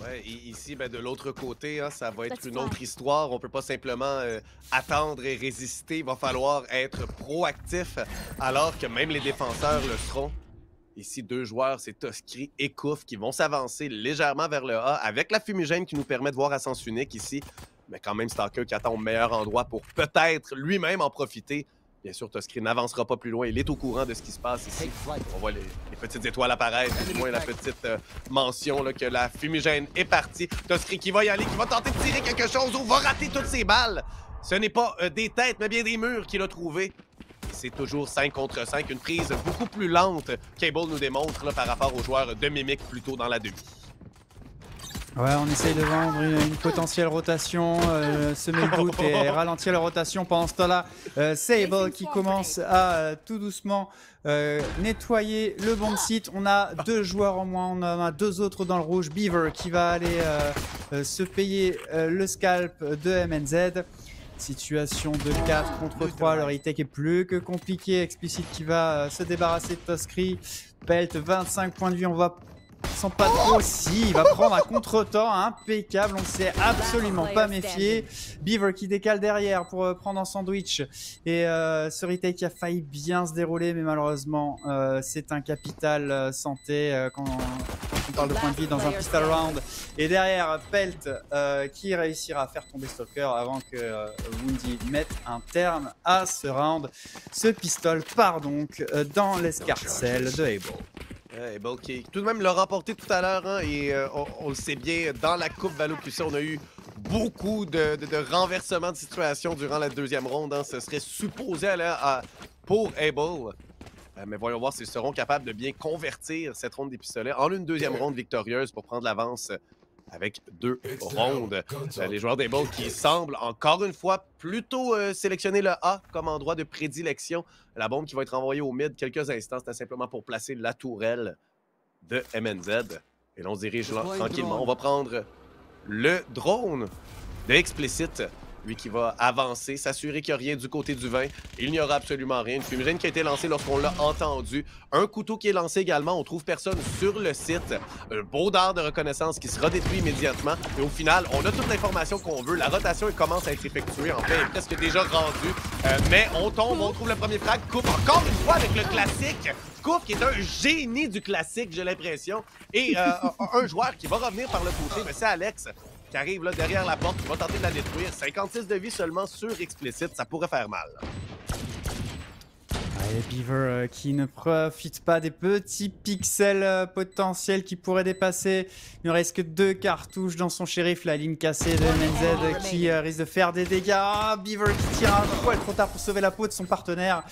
Ouais, et ici, ben, de l'autre côté, hein, ça va être une autre histoire. On peut pas simplement attendre et résister. Il va falloir être proactif, alors que même les défenseurs le seront. Ici, 2 joueurs, c'est Toskri et Kouf, qui vont s'avancer légèrement vers le A avec la fumigène qui nous permet de voir à sens unique ici. Mais quand même, Stalker qui attend au meilleur endroit pour peut-être lui-même en profiter. Bien sûr, Toskri n'avancera pas plus loin. Il est au courant de ce qui se passe ici. On voit les petites étoiles apparaître, du moins la petite mention là, que la fumigène est partie. Toskri qui va y aller, qui va tenter de tirer quelque chose ou va rater toutes ses balles. Ce n'est pas des têtes, mais bien des murs qu'il a trouvés. C'est toujours 5 contre 5, une prise beaucoup plus lente qu'Able nous démontre là, par rapport aux joueurs de Mimic plus tôt dans la demi. Ouais, on essaye de vendre une potentielle rotation, semer le doute et ralentir la rotation. Pendant ce temps-là, c'est Able qui commence à tout doucement nettoyer le bon site. On a 2 joueurs en moins, on en a 2 autres dans le rouge. Beaver qui va aller se payer le scalp de MNZ. Situation de 4 contre 3, le retake est plus que compliqué. Explicite qui va se débarrasser de Toskri. Pelt, 25 points de vie, on va... Sans pas trop, si, il va prendre un contre-temps impeccable, on ne s'est absolument pas méfié. Beaver qui décale derrière pour prendre un sandwich. Et ce retake qui a failli bien se dérouler, mais malheureusement, c'est un capital santé quand on parle de points de vie dans un pistol round. Et derrière, Pelt qui réussira à faire tomber Stalker avant que Woundy mette un terme à ce round. Ce pistol part donc dans l'escarcelle de Able. Able qui tout de même l'a remporté tout à l'heure, hein, et on le sait bien, dans la Coupe Valo QC, on a eu beaucoup de renversements de situation durant la 2e ronde. Hein. Ce serait supposé aller pour Able. Mais voyons voir s'ils seront capables de bien convertir cette ronde des pistolets en une 2e ronde victorieuse pour prendre l'avance avec 2 rondes. Les joueurs d'Able qui semblent encore une fois plutôt sélectionner le A comme endroit de prédilection. La bombe qui va être envoyée au mid quelques instants, c'était simplement pour placer la tourelle de MNZ. Et là, on se dirige là, tranquillement. On va prendre le drone de Explicit. Lui qui va avancer, s'assurer qu'il n'y a rien du côté du vin. Il n'y aura absolument rien. Une fumigène qui a été lancée lorsqu'on l'a entendu. Un couteau qui est lancé également. On trouve personne sur le site. Un beau dard de reconnaissance qui sera détruit immédiatement. Et au final, on a toute l'information qu'on veut. La rotation elle commence à être effectuée. En fait, elle est presque déjà rendue. Mais on tombe, on trouve le premier frag. Coupe encore une fois avec le classique. Coupe qui est un génie du classique, j'ai l'impression. Et un joueur qui va revenir par le côté, mais c'est Alex qui arrive là derrière la porte, qui va tenter de la détruire. 56 de vie seulement sur Explicit, ça pourrait faire mal. Et Beaver qui ne profite pas des petits pixels potentiels qui pourraient dépasser. Il ne reste que 2 cartouches dans son shérif. La ligne cassée de MNZ qui risque de faire des dégâts. Ah, Beaver qui tire un poil trop tard pour sauver la peau de son partenaire.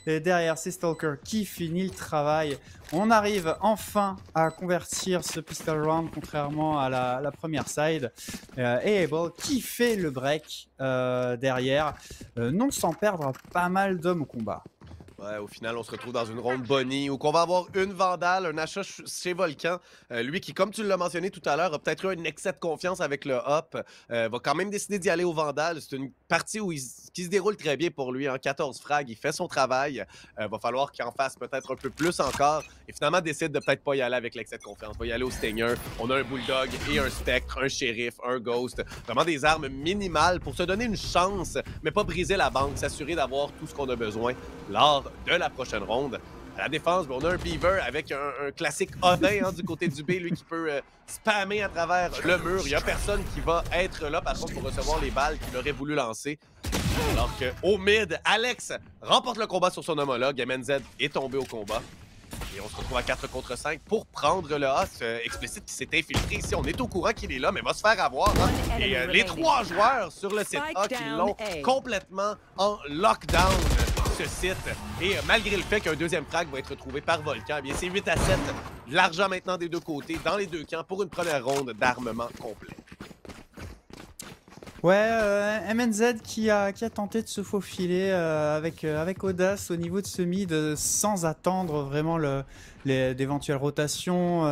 Et derrière, c'est Stalker qui finit le travail. On arrive enfin à convertir ce pistol round contrairement à la première side. Et Able qui fait le break derrière, non sans perdre pas mal d'hommes au combat. Ouais, au final, on se retrouve dans une ronde Bonnie où on va avoir une Vandale, un achat chez Volcan. Lui qui, comme tu l'as mentionné tout à l'heure, a peut-être eu un excès de confiance avec le hop. Va quand même décider d'y aller au Vandale. C'est une partie qui se déroule très bien pour lui. En 14 frags, il fait son travail. Va falloir qu'il en fasse peut-être un peu plus encore. Et finalement, décide de peut-être pas y aller avec l'excès de confiance. Va y aller au Stinger. On a un Bulldog et un Spectre, un Shérif, un Ghost. Vraiment des armes minimales pour se donner une chance, mais pas briser la banque. S'assurer d'avoir tout ce qu'on a besoin lors de la prochaine ronde. À la défense, on a un Beaver avec un classique Odin du côté du B, lui qui peut spammer à travers le mur. Il n'y a personne qui va être là, par contre, pour recevoir les balles qu'il aurait voulu lancer. Alors qu'au mid, Alex remporte le combat sur son homologue. MNZ est tombé au combat. Et on se retrouve à 4 contre 5 pour prendre le A. Explicite qui s'est infiltré ici. On est au courant qu'il est là, mais va se faire avoir. Et les 3 joueurs sur le site A qui l'ont complètement en lockdown, ce site. Et malgré le fait qu'un deuxième frag va être retrouvé par Volcan, eh bien c'est 8 à 7. L'argent maintenant des deux côtés, dans les deux camps, pour une première ronde d'armement complet. Ouais, MNZ qui a tenté de se faufiler avec audace au niveau de ce mid sans attendre vraiment d'éventuelles rotations,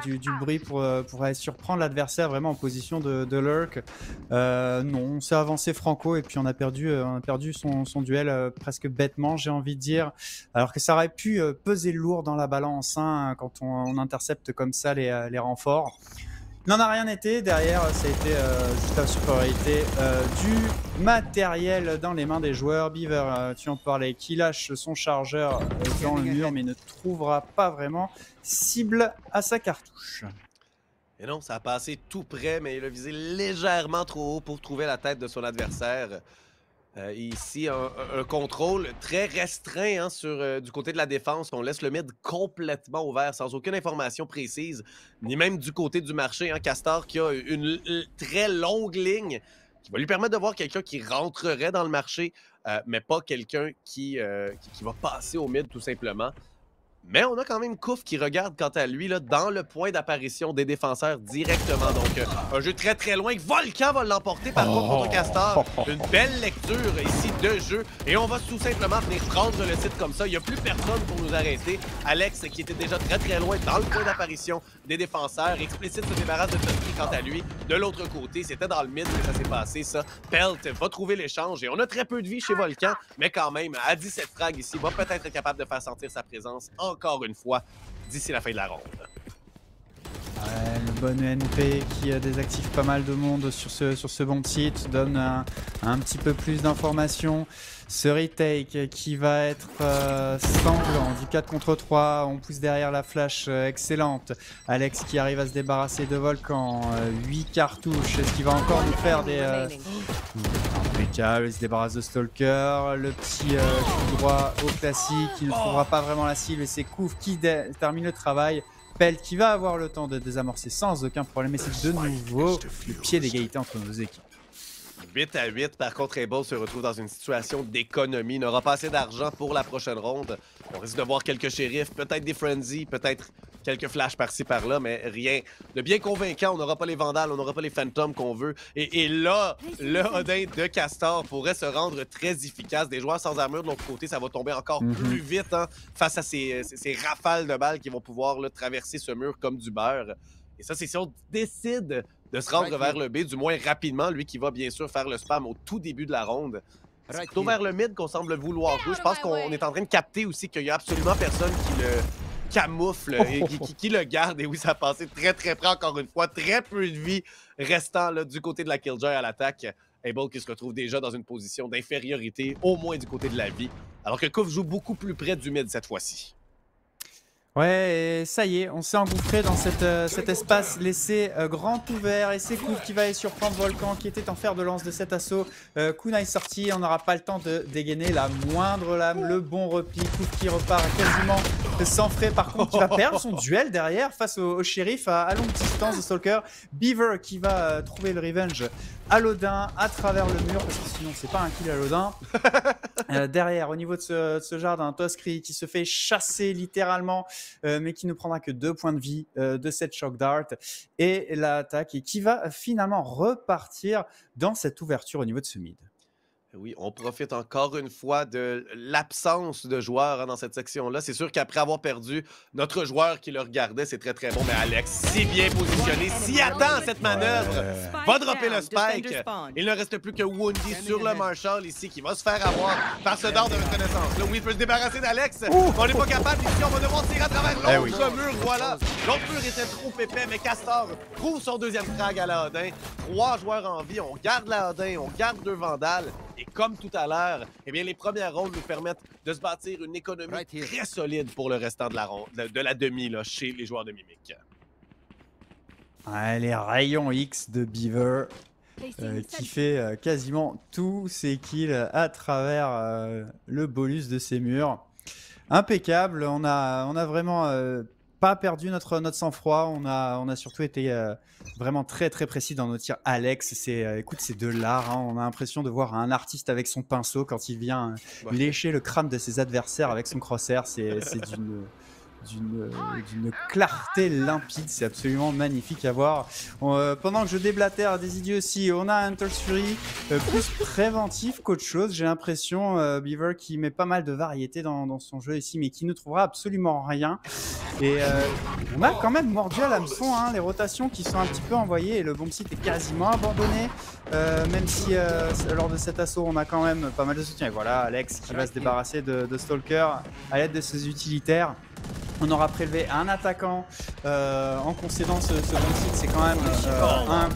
du bruit pour aller surprendre l'adversaire vraiment en position de lurk. Non, on s'est avancé franco et puis on a perdu son duel presque bêtement, j'ai envie de dire. Alors que ça aurait pu peser lourd dans la balance hein, quand on intercepte comme ça les renforts. Il n'en a rien été, derrière ça a été juste la supériorité du matériel dans les mains des joueurs. Beaver, tu en parlais, qui lâche son chargeur dans le mur mais ne trouvera pas vraiment cible à sa cartouche. Et non, ça a passé tout près, mais il a visé légèrement trop haut pour trouver la tête de son adversaire. Ici, un contrôle très restreint du côté de la défense. On laisse le mid complètement ouvert, sans aucune information précise, ni même du côté du marché. Castor qui a une très longue ligne qui va lui permettre de voir quelqu'un qui rentrerait dans le marché, mais pas quelqu'un qui va passer au mid tout simplement. Mais on a quand même Kouf qui regarde quant à lui là, dans le point d'apparition des défenseurs directement. Donc un jeu très très loin. Volcan va l'emporter par contre Castor. Une belle lecture ici de jeu. Et on va tout simplement venir prendre le site comme ça. Il n'y a plus personne pour nous arrêter. Alex qui était déjà très très loin dans le point d'apparition des défenseurs. Explicite se débarrasse de Tusky quant à lui. De l'autre côté, c'était dans le mid que ça s'est passé ça. Pelt va trouver l'échange. Et on a très peu de vie chez Volcan. Mais quand même, à 17 frags ici, va peut-être être capable de faire sentir sa présence encore une fois d'ici la fin de la ronde. Le bon ENP qui désactive pas mal de monde sur ce bon site, donne un petit peu plus d'informations. Ce retake qui va être sanglant, du 4 contre 3, on pousse derrière la flash excellente. Alex qui arrive à se débarrasser de Volcan, 8 cartouches, est-ce qu'il va encore nous faire des... Impeccable, il se débarrasse de Stalker, le petit coup droit au classique, qui ne trouvera pas vraiment la cible et c'est Kouf qui termine le travail. Pelt qui va avoir le temps de désamorcer sans aucun problème et c'est de nouveau le pied d'égalité entre nos équipes. 8 à 8, par contre, Able se retrouve dans une situation d'économie. N'aura pas assez d'argent pour la prochaine ronde. On risque de voir quelques shérifs, peut-être des frenzy, peut-être quelques flashs par-ci par-là, mais rien de bien convaincant. On n'aura pas les vandales, on n'aura pas les phantoms qu'on veut. Et là, le Odin de Castor pourrait se rendre très efficace. Des joueurs sans armure de l'autre côté, ça va tomber encore plus vite face à ces rafales de balles qui vont pouvoir là, traverser ce mur comme du beurre. Et ça, c'est si on décide de se rendre vers le B, du moins rapidement, lui qui va bien sûr faire le spam au tout début de la ronde. C'est plutôt vers le mid qu'on semble vouloir jouer. Je pense qu'on est en train de capter aussi qu'il n'y a absolument personne qui le camoufle et qui le garde. Et oui, ça a passé très très près encore une fois. Très peu de vie restant là, du côté de la Killjoy à l'attaque. Able qui se retrouve déjà dans une position d'infériorité, au moins du côté de la vie. Alors que Kouf joue beaucoup plus près du mid cette fois-ci. Ouais, et ça y est, on s'est engouffré dans cet espace laissé grand ouvert. Et c'est Kouf qui va aller surprendre Volcan qui était en fer de lance de cet assaut. Kunai sorti, on n'aura pas le temps de dégainer la moindre lame. Le bon repli, Kouf qui repart quasiment sans frais. Par contre, qui va perdre son duel derrière face au shérif à longue distance de Stalker. Beaver qui va trouver le revenge à l'Odin à travers le mur, parce que sinon c'est pas un kill à l'Odin. Derrière, au niveau de ce jardin, Toskri qui se fait chasser littéralement, mais qui ne prendra que 2 points de vie de cette Shock Dart. Et l'attaque, et qui va finalement repartir dans cette ouverture au niveau de ce mid. Oui, on profite encore une fois de l'absence de joueurs dans cette section-là. C'est sûr qu'après avoir perdu notre joueur qui le regardait, c'est très très bon. Mais Alex, si bien positionné, s'y attend à cette manœuvre, va dropper le spike. Il ne reste plus que Woundy sur le Marshall ici qui va se faire avoir par ce dard de reconnaissance. Là, oui, il peut se débarrasser d'Alex. On n'est pas capable ici, on va devoir tirer à travers l'autre mur. Voilà, l'autre mur était trop épais, mais Castor trouve son deuxième frag à la Odin. 3 joueurs en vie, on garde la Odin, on garde 2 Vandales. Et comme tout à l'heure, eh bien, les premières rondes nous permettent de se bâtir une économie très solide pour le restant de la ronde, de la demi là, chez les joueurs de Mimic. Ouais, les rayons X de Beaver qui fait quasiment tous ses kills à travers le bolus de ses murs. Impeccable, on a vraiment pas perdu notre sang-froid, on a surtout été vraiment très très précis dans nos tirs. Alex, écoute, c'est de l'art, hein. On a l'impression de voir un artiste avec son pinceau quand il vient lécher le crâne de ses adversaires avec son crosshair. C'est d'une clarté limpide, c'est absolument magnifique à voir. Pendant que je déblatère des idioties, on a Hunter's Fury plus préventif qu'autre chose. J'ai l'impression, Beaver qui met pas mal de variété dans son jeu ici, mais qui ne trouvera absolument rien. Et on a quand même mordu à l'hameçon, hein, les rotations qui sont un petit peu envoyées et le bomb site est quasiment abandonné, même si lors de cet assaut on a quand même pas mal de soutien. Et voilà Alex qui va se débarrasser de Stalker à l'aide de ses utilitaires. On aura prélevé un attaquant en concédant ce bomb site, c'est quand même un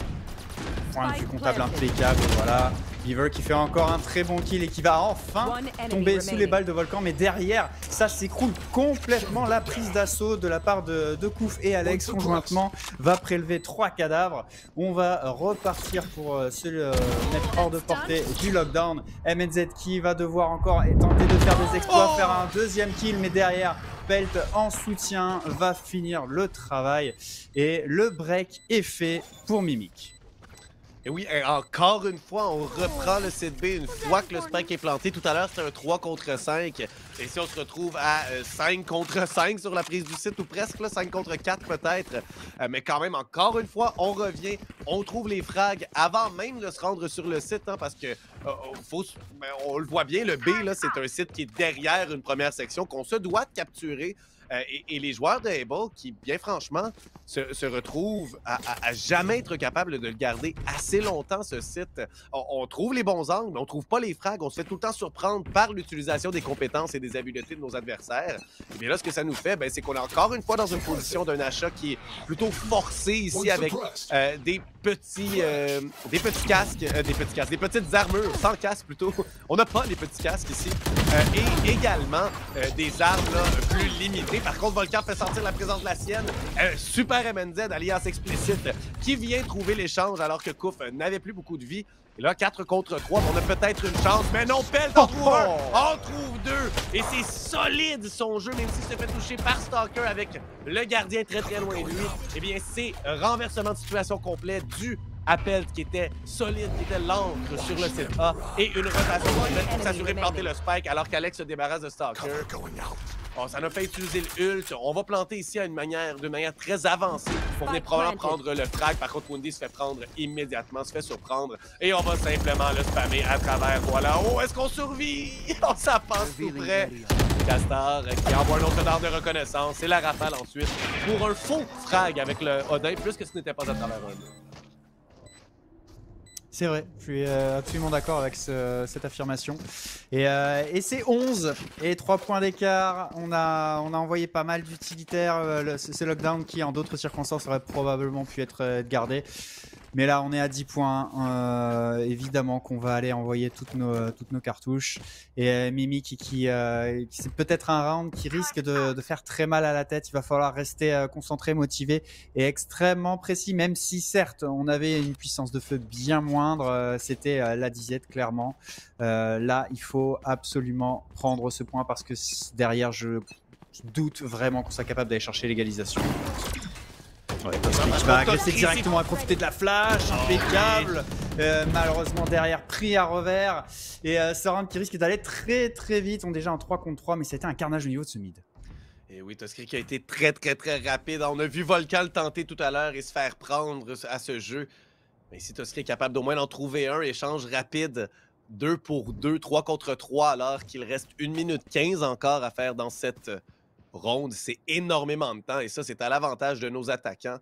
point de vue comptable impeccable. Voilà. Beaver qui fait encore un très bon kill et qui va enfin tomber sous les balles de Volcan, mais derrière ça s'écroule complètement. La prise d'assaut de la part de Kouf et Alex conjointement va prélever 3 cadavres. On va repartir pour se mettre hors de portée du lockdown. MNZ qui va devoir encore tenter de faire des exploits, faire un deuxième kill, mais derrière Pelt en soutien va finir le travail et le break est fait pour Mimic. Et oui, encore une fois, on reprend le site B une fois que le spike est planté. Tout à l'heure, c'était un 3 contre 5. Et si on se retrouve à 5 contre 5 sur la prise du site, ou presque, là, 5 contre 4 peut-être. Mais quand même, encore une fois, on revient, on trouve les frags avant même de se rendre sur le site, hein, parce que on le voit bien, le B, c'est un site qui est derrière une première section qu'on se doit de capturer. Et les joueurs de Able qui, bien franchement, se retrouvent à jamais être capables de le garder assez longtemps, ce site. On trouve les bons angles, mais on trouve pas les frags. On se fait tout le temps surprendre par l'utilisation des compétences et des habiletés de nos adversaires. Et bien là, ce que ça nous fait, c'est qu'on est encore une fois dans une position d'un achat qui est plutôt forcé ici avec des petits casques, des petites armures, sans casque plutôt. On n'a pas les petits casques ici. Et également des armes là, plus limitées. Par contre, Volcan fait sentir la présence de la sienne. Super MNZ, alliance explicite, qui vient trouver l'échange alors que Kouf n'avait plus beaucoup de vie. Et là, 4 contre 3, on a peut-être une chance. Mais non, Pelt en trouve un, on trouve 2. Et c'est solide son jeu, même s'il se fait toucher par Stalker avec le gardien très très loin de lui. Eh bien, c'est renversement de situation complet du Appel qui était solide, qui était l'encre sur le site A. Et une rotation pour s'assurer de planter le spike alors qu'Alex se débarrasse de Stalker. Bon, ça nous fait utiliser le ult. On va planter ici d'une manière très avancée pour venir probablement prendre le frag. Par contre, Woundy se fait prendre immédiatement, se fait surprendre. Et on va simplement le spammer à travers. Voilà. Oh, est-ce qu'on survit? Oh, ça passe tout près. Castor qui envoie un autre dard de reconnaissance. C'est la rafale ensuite pour un faux frag avec le Odin, plus que ce n'était pas à travers un mur. C'est vrai, je suis absolument d'accord avec cette affirmation. Et c'est 11 et 3 points d'écart. On a envoyé pas mal d'utilitaires. Ce lockdown qui, en d'autres circonstances, aurait probablement pu être gardé. Mais là, on est à 10 points. Évidemment qu'on va aller envoyer toutes nos cartouches. Et Mimi c'est peut-être un round qui risque de faire très mal à la tête. Il va falloir rester concentré, motivé et extrêmement précis, même si certes, on avait une puissance de feu bien moindre. C'était la disette, clairement. Là, il faut absolument prendre ce point parce que derrière, je doute vraiment qu'on soit capable d'aller chercher l'égalisation. Ouais, Toskic va agresser directement, à profiter de la flash, impeccable. Malheureusement derrière, pris à revers. Et ce round qui risque d'aller très très vite. On est déjà en 3 contre 3, mais ça a été un carnage au niveau de ce mid. Et oui, Toskic a été très rapide. On a vu Volcan le tenter tout à l'heure et se faire prendre à ce jeu. Mais si Toskic est capable d'au moins d'en trouver un, échange rapide, 2 pour 2, 3 contre 3, alors qu'il reste 1 minute 15 encore à faire dans cette ronde, c'est énormément de temps et ça, c'est à l'avantage de nos attaquants.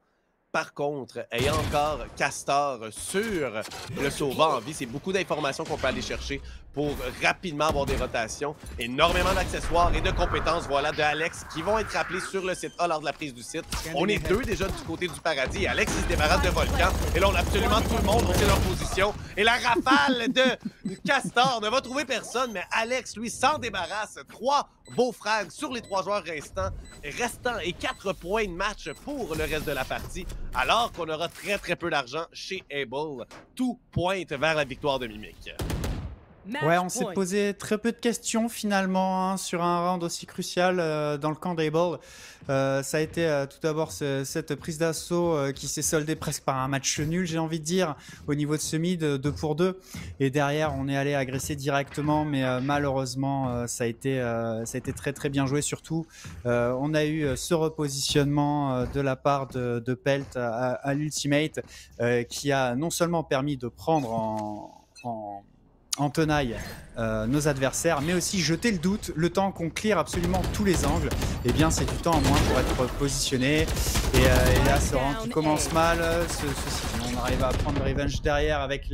Par contre, ayant encore Castor sur le sauvant en vie, c'est beaucoup d'informations qu'on peut aller chercher pour rapidement avoir des rotations. Énormément d'accessoires et de compétences, voilà, de Alex qui vont être rappelés sur le site A lors de la prise du site. On est 2 déjà du côté du paradis. Alex, il se débarrasse de Volcan. Et là, on a absolument tout le monde, on sait leur position. Et la rafale de Castor ne va trouver personne, mais Alex, lui, s'en débarrasse. 3 beaux frags sur les 3 joueurs restants et 4 points de match pour le reste de la partie. Alors qu'on aura très peu d'argent chez Able. Tout pointe vers la victoire de Mimic. Ouais, on s'est posé très peu de questions finalement hein, sur un round aussi crucial dans le camp d'Able. Ça a été tout d'abord cette prise d'assaut qui s'est soldée presque par un match nul, j'ai envie de dire, au niveau de ce mid, 2 pour 2. Et derrière, on est allé agresser directement, mais malheureusement, ça a été très bien joué. Surtout, on a eu ce repositionnement de la part de Pelt à l'ultimate qui a non seulement permis de prendre en tenaille nos adversaires, mais aussi jeter le doute, le temps qu'on clear absolument tous les angles. Et bien c'est du temps en moins pour être positionné. Et là, ce round qui commence mal, on arrive à prendre le revenge derrière avec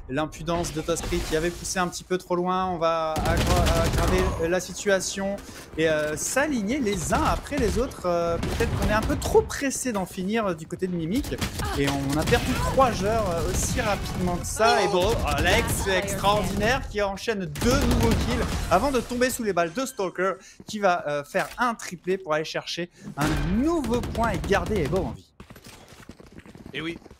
l'impudence de Toskic qui avait poussé un petit peu trop loin. On va aggraver la situation et s'aligner les uns après les autres. Peut-être qu'on est un peu trop pressé d'en finir du côté de Mimic. Et on a perdu 3 joueurs aussi rapidement que ça. Et bon, Alex, extraordinaire, qui enchaîne 2 nouveaux kills avant de tomber sous les balles de Stalker, qui va faire un triplé pour aller chercher un nouveau point et garder Able en vie.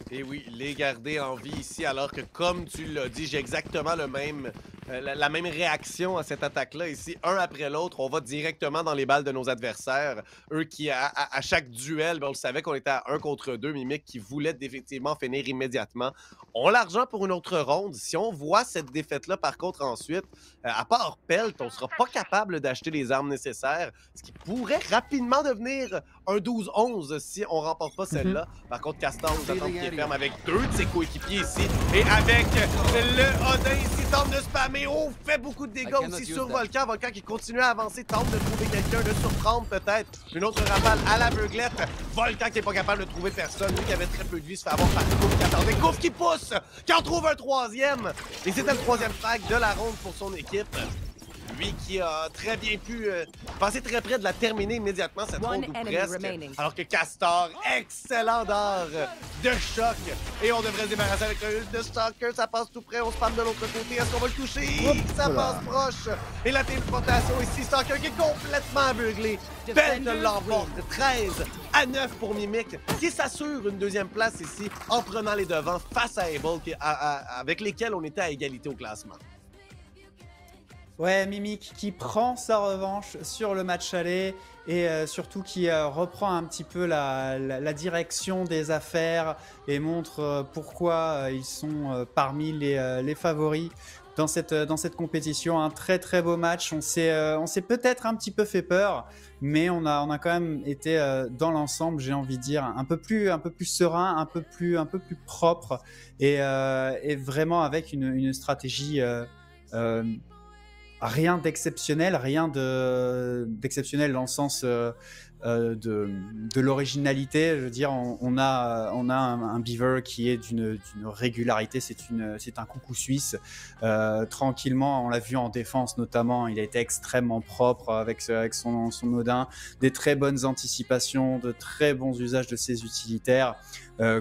Et oui, les garder en vie ici, alors que comme tu l'as dit, j'ai exactement la même réaction à cette attaque-là ici. Un après l'autre, on va directement dans les balles de nos adversaires. Eux qui, à chaque duel, on le savait qu'on était à 1 contre 2, Mimic qui voulait effectivement finir immédiatement. On a l'argent pour une autre ronde. Si on voit cette défaite-là, par contre, ensuite, à part Pelt, on sera pas capable d'acheter les armes nécessaires, ce qui pourrait rapidement devenir un 12-11 si on remporte pas celle-là. Par contre, Castor nous attend pied ferme avec 2 de ses coéquipiers ici. Et avec le Odin ici, tente de spammer. Oh, fait beaucoup de dégâts aussi sur Volcan. Volcan qui continue à avancer, tente de trouver quelqu'un, de surprendre peut-être. Une autre rafale à l'aveuglette. Volcan qui n'est pas capable de trouver personne. Lui qui avait très peu de vie se fait avoir par Kouf qui attendait. Kouf qui pousse, qui en trouve un 3e. Et c'était le 3e frag de la ronde pour son équipe. Lui qui a très bien pu passer très près de la terminer immédiatement, cette ronde ou presque. Alors que Castor, excellent d'art de choc. Et on devrait se débarrasser avec un ult de Stalker. Ça passe tout près, on spam de l'autre côté. Est-ce qu'on va le toucher? Ça passe proche. Et la téléportation ici, Stalker qui est complètement aveuglé. Pelt l'emporte 13-9 pour Mimic, qui s'assure une 2e place ici en prenant les devants face à Able, avec lesquels on était à égalité au classement. Ouais, Mimic qui prend sa revanche sur le match aller et surtout qui reprend un petit peu la direction des affaires et montre pourquoi ils sont parmi les favoris dans cette compétition. Un très beau match. On s'est peut-être un petit peu fait peur, mais on a quand même été dans l'ensemble, j'ai envie de dire, un peu plus serein, un peu plus propre et vraiment avec une stratégie rien d'exceptionnel, d'exceptionnel dans le sens de l'originalité. Je veux dire, on a un Beaver qui est d'une régularité, c'est un coucou suisse. Tranquillement, on l'a vu en défense notamment, il a été extrêmement propre avec son Odin, des très bonnes anticipations, de très bons usages de ses utilitaires,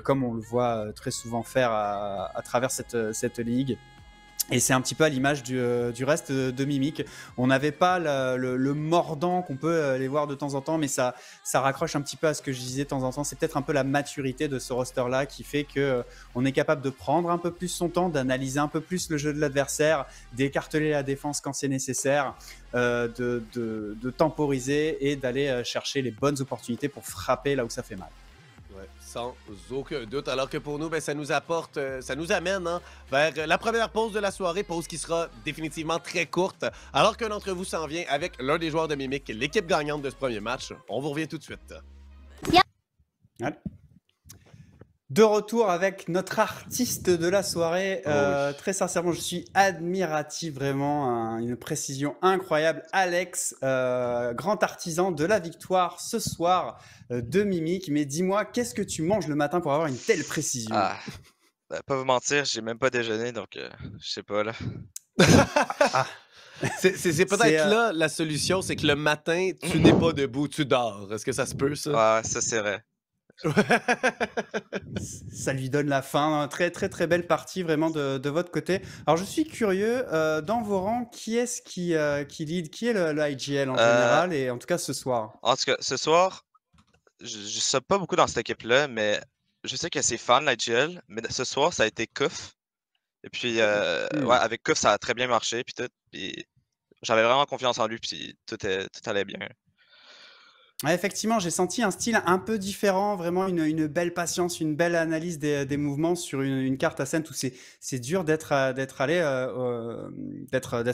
comme on le voit très souvent faire à travers cette ligue. Et c'est un petit peu à l'image du reste de Mimic. On n'avait pas le mordant qu'on peut les voir de temps en temps, mais ça raccroche un petit peu à ce que je disais de temps en temps. C'est peut-être un peu la maturité de ce roster-là qui fait qu'on est capable de prendre un peu plus son temps, d'analyser un peu plus le jeu de l'adversaire, d'écarteler la défense quand c'est nécessaire, de temporiser et d'aller chercher les bonnes opportunités pour frapper là où ça fait mal. Sans aucun doute. Alors que pour nous, ça nous amène vers la première pause de la soirée, pause qui sera définitivement très courte. Alors qu'un d'entre vous s'en vient avec l'un des joueurs de Mimic, l'équipe gagnante de ce premier match. On vous revient tout de suite. Allez. De retour avec notre artiste de la soirée. Oui. Très sincèrement, je suis admiratif, vraiment, une précision incroyable. Alex, grand artisan de la victoire ce soir de Mimic. Mais dis-moi, qu'est-ce que tu manges le matin pour avoir une telle précision? Pas vous mentir, j'ai même pas déjeuné, donc je sais pas là. C'est peut-être là la solution, c'est que le matin, tu n'es pas debout, tu dors. Est-ce que ça se peut, ça? Ouais, ça c'est vrai. Ça lui donne la faim. Très très très belle partie vraiment de votre côté. Alors je suis curieux, dans vos rangs, qui est-ce qui lead, qui est le IGL en général, et en tout cas ce soir? En tout cas, ce soir, je sais pas beaucoup dans cette équipe-là, mais je sais que c'est fan l'IGL, mais ce soir ça a été Kuf. Et puis ouais, avec Kuf ça a très bien marché, puis tout. Puis j'avais vraiment confiance en lui, puis tout allait bien. Ouais, effectivement, j'ai senti un style un peu différent, vraiment une belle patience, une belle analyse des mouvements sur une carte à scène où c'est dur d'être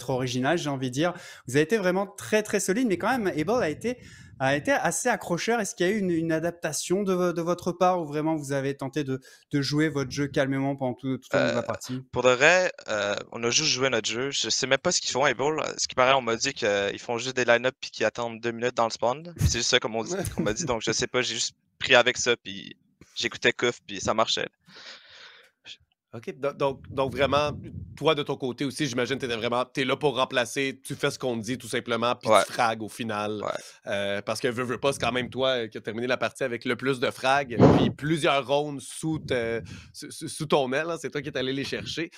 original, j'ai envie de dire. Vous avez été vraiment très très solide, mais quand même, Able a été assez accrocheur. Est-ce qu'il y a eu une adaptation de votre part, ou vraiment vous avez tenté de jouer votre jeu calmement pendant tout au long de la partie? Pour de vrai, on a juste joué notre jeu. Je sais même pas ce qu'ils font, Able. Ce qui paraît, on m'a dit qu'ils font juste des line-up puis qu'ils attendent 2 minutes dans le spawn. C'est juste ça qu'on m'a dit, donc je sais pas, j'ai juste pris avec ça, puis j'écoutais Kuf, puis ça marchait. OK, donc vraiment, toi de ton côté aussi, j'imagine que t'es là pour remplacer, tu fais ce qu'on te dit tout simplement, puis tu frags au final. Ouais. Parce que veux pas, c'est quand même toi qui as terminé la partie avec le plus de frags, puis plusieurs rounds sous ton aile, hein, c'est toi qui es allé les chercher.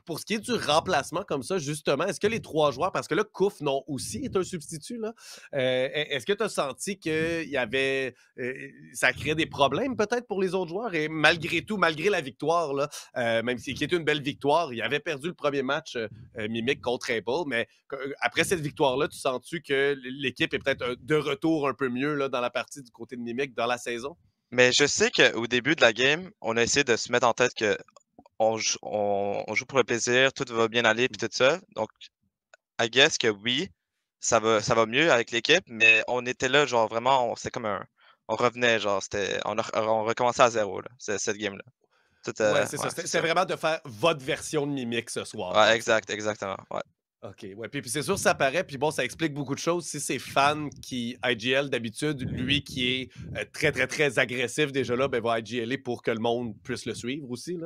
Pour ce qui est du remplacement comme ça, justement, est-ce que les 3 joueurs, parce que là, Kuf non aussi est un substitut, là, est-ce que tu as senti qu'il y avait, ça créait des problèmes peut-être pour les autres joueurs, et malgré tout, malgré la victoire, là, même si qui était une belle victoire, il avait perdu le premier match Mimic contre Able, mais après cette victoire-là, tu sens-tu que l'équipe est peut-être de retour un peu mieux là, dans la partie du côté de Mimic dans la saison? Mais je sais qu'au début de la game, on a essayé de se mettre en tête que on joue pour le plaisir, tout va bien aller, puis tout ça. Donc, I guess que oui, ça va mieux avec l'équipe, mais on était là, genre vraiment, c'est comme on revenait, genre, on recommençait à zéro, là, cette game-là. Ouais, c'est ça. C'est vraiment de faire votre version de Mimic ce soir. Ouais, exactement. Ouais. OK, ouais. Puis c'est sûr, ça paraît. Puis bon, ça explique beaucoup de choses. Si c'est fan qui, IGL d'habitude, lui qui est très, très, très agressif déjà là, va IGLer pour que le monde puisse le suivre aussi.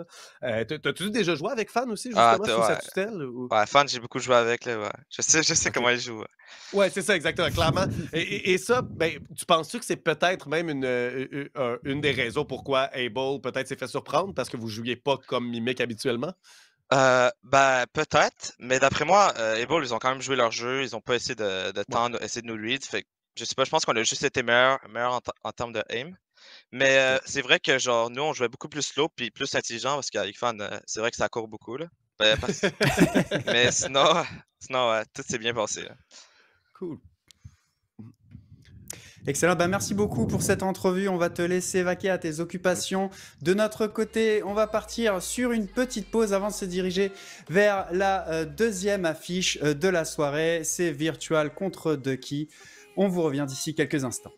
T'as-tu déjà joué avec fan aussi, justement, sous sa tutelle? Ou... Ouais, fan, j'ai beaucoup joué avec, là, ouais. Je sais comment il joue. Ouais, c'est ça, exactement, clairement. Et ça, tu penses-tu que c'est peut-être même une des raisons pourquoi Able peut-être s'est fait surprendre parce que vous jouiez pas comme Mimic habituellement? Peut-être, mais d'après moi, Able, ils ont quand même joué leur jeu, ils ont pas essayé de essayer de nous read, fait que, je sais pas, je pense qu'on a juste été meilleur en termes de aim. Mais c'est vrai que genre nous on jouait beaucoup plus slow puis plus intelligent parce qu'avec Fan, c'est vrai que ça court beaucoup là. Mais sinon ouais, tout s'est bien passé. Là. Cool. Excellent, merci beaucoup pour cette entrevue. On va te laisser vaquer à tes occupations. De notre côté, on va partir sur une petite pause avant de se diriger vers la deuxième affiche de la soirée. C'est Virtual contre Ducky. On vous revient d'ici quelques instants.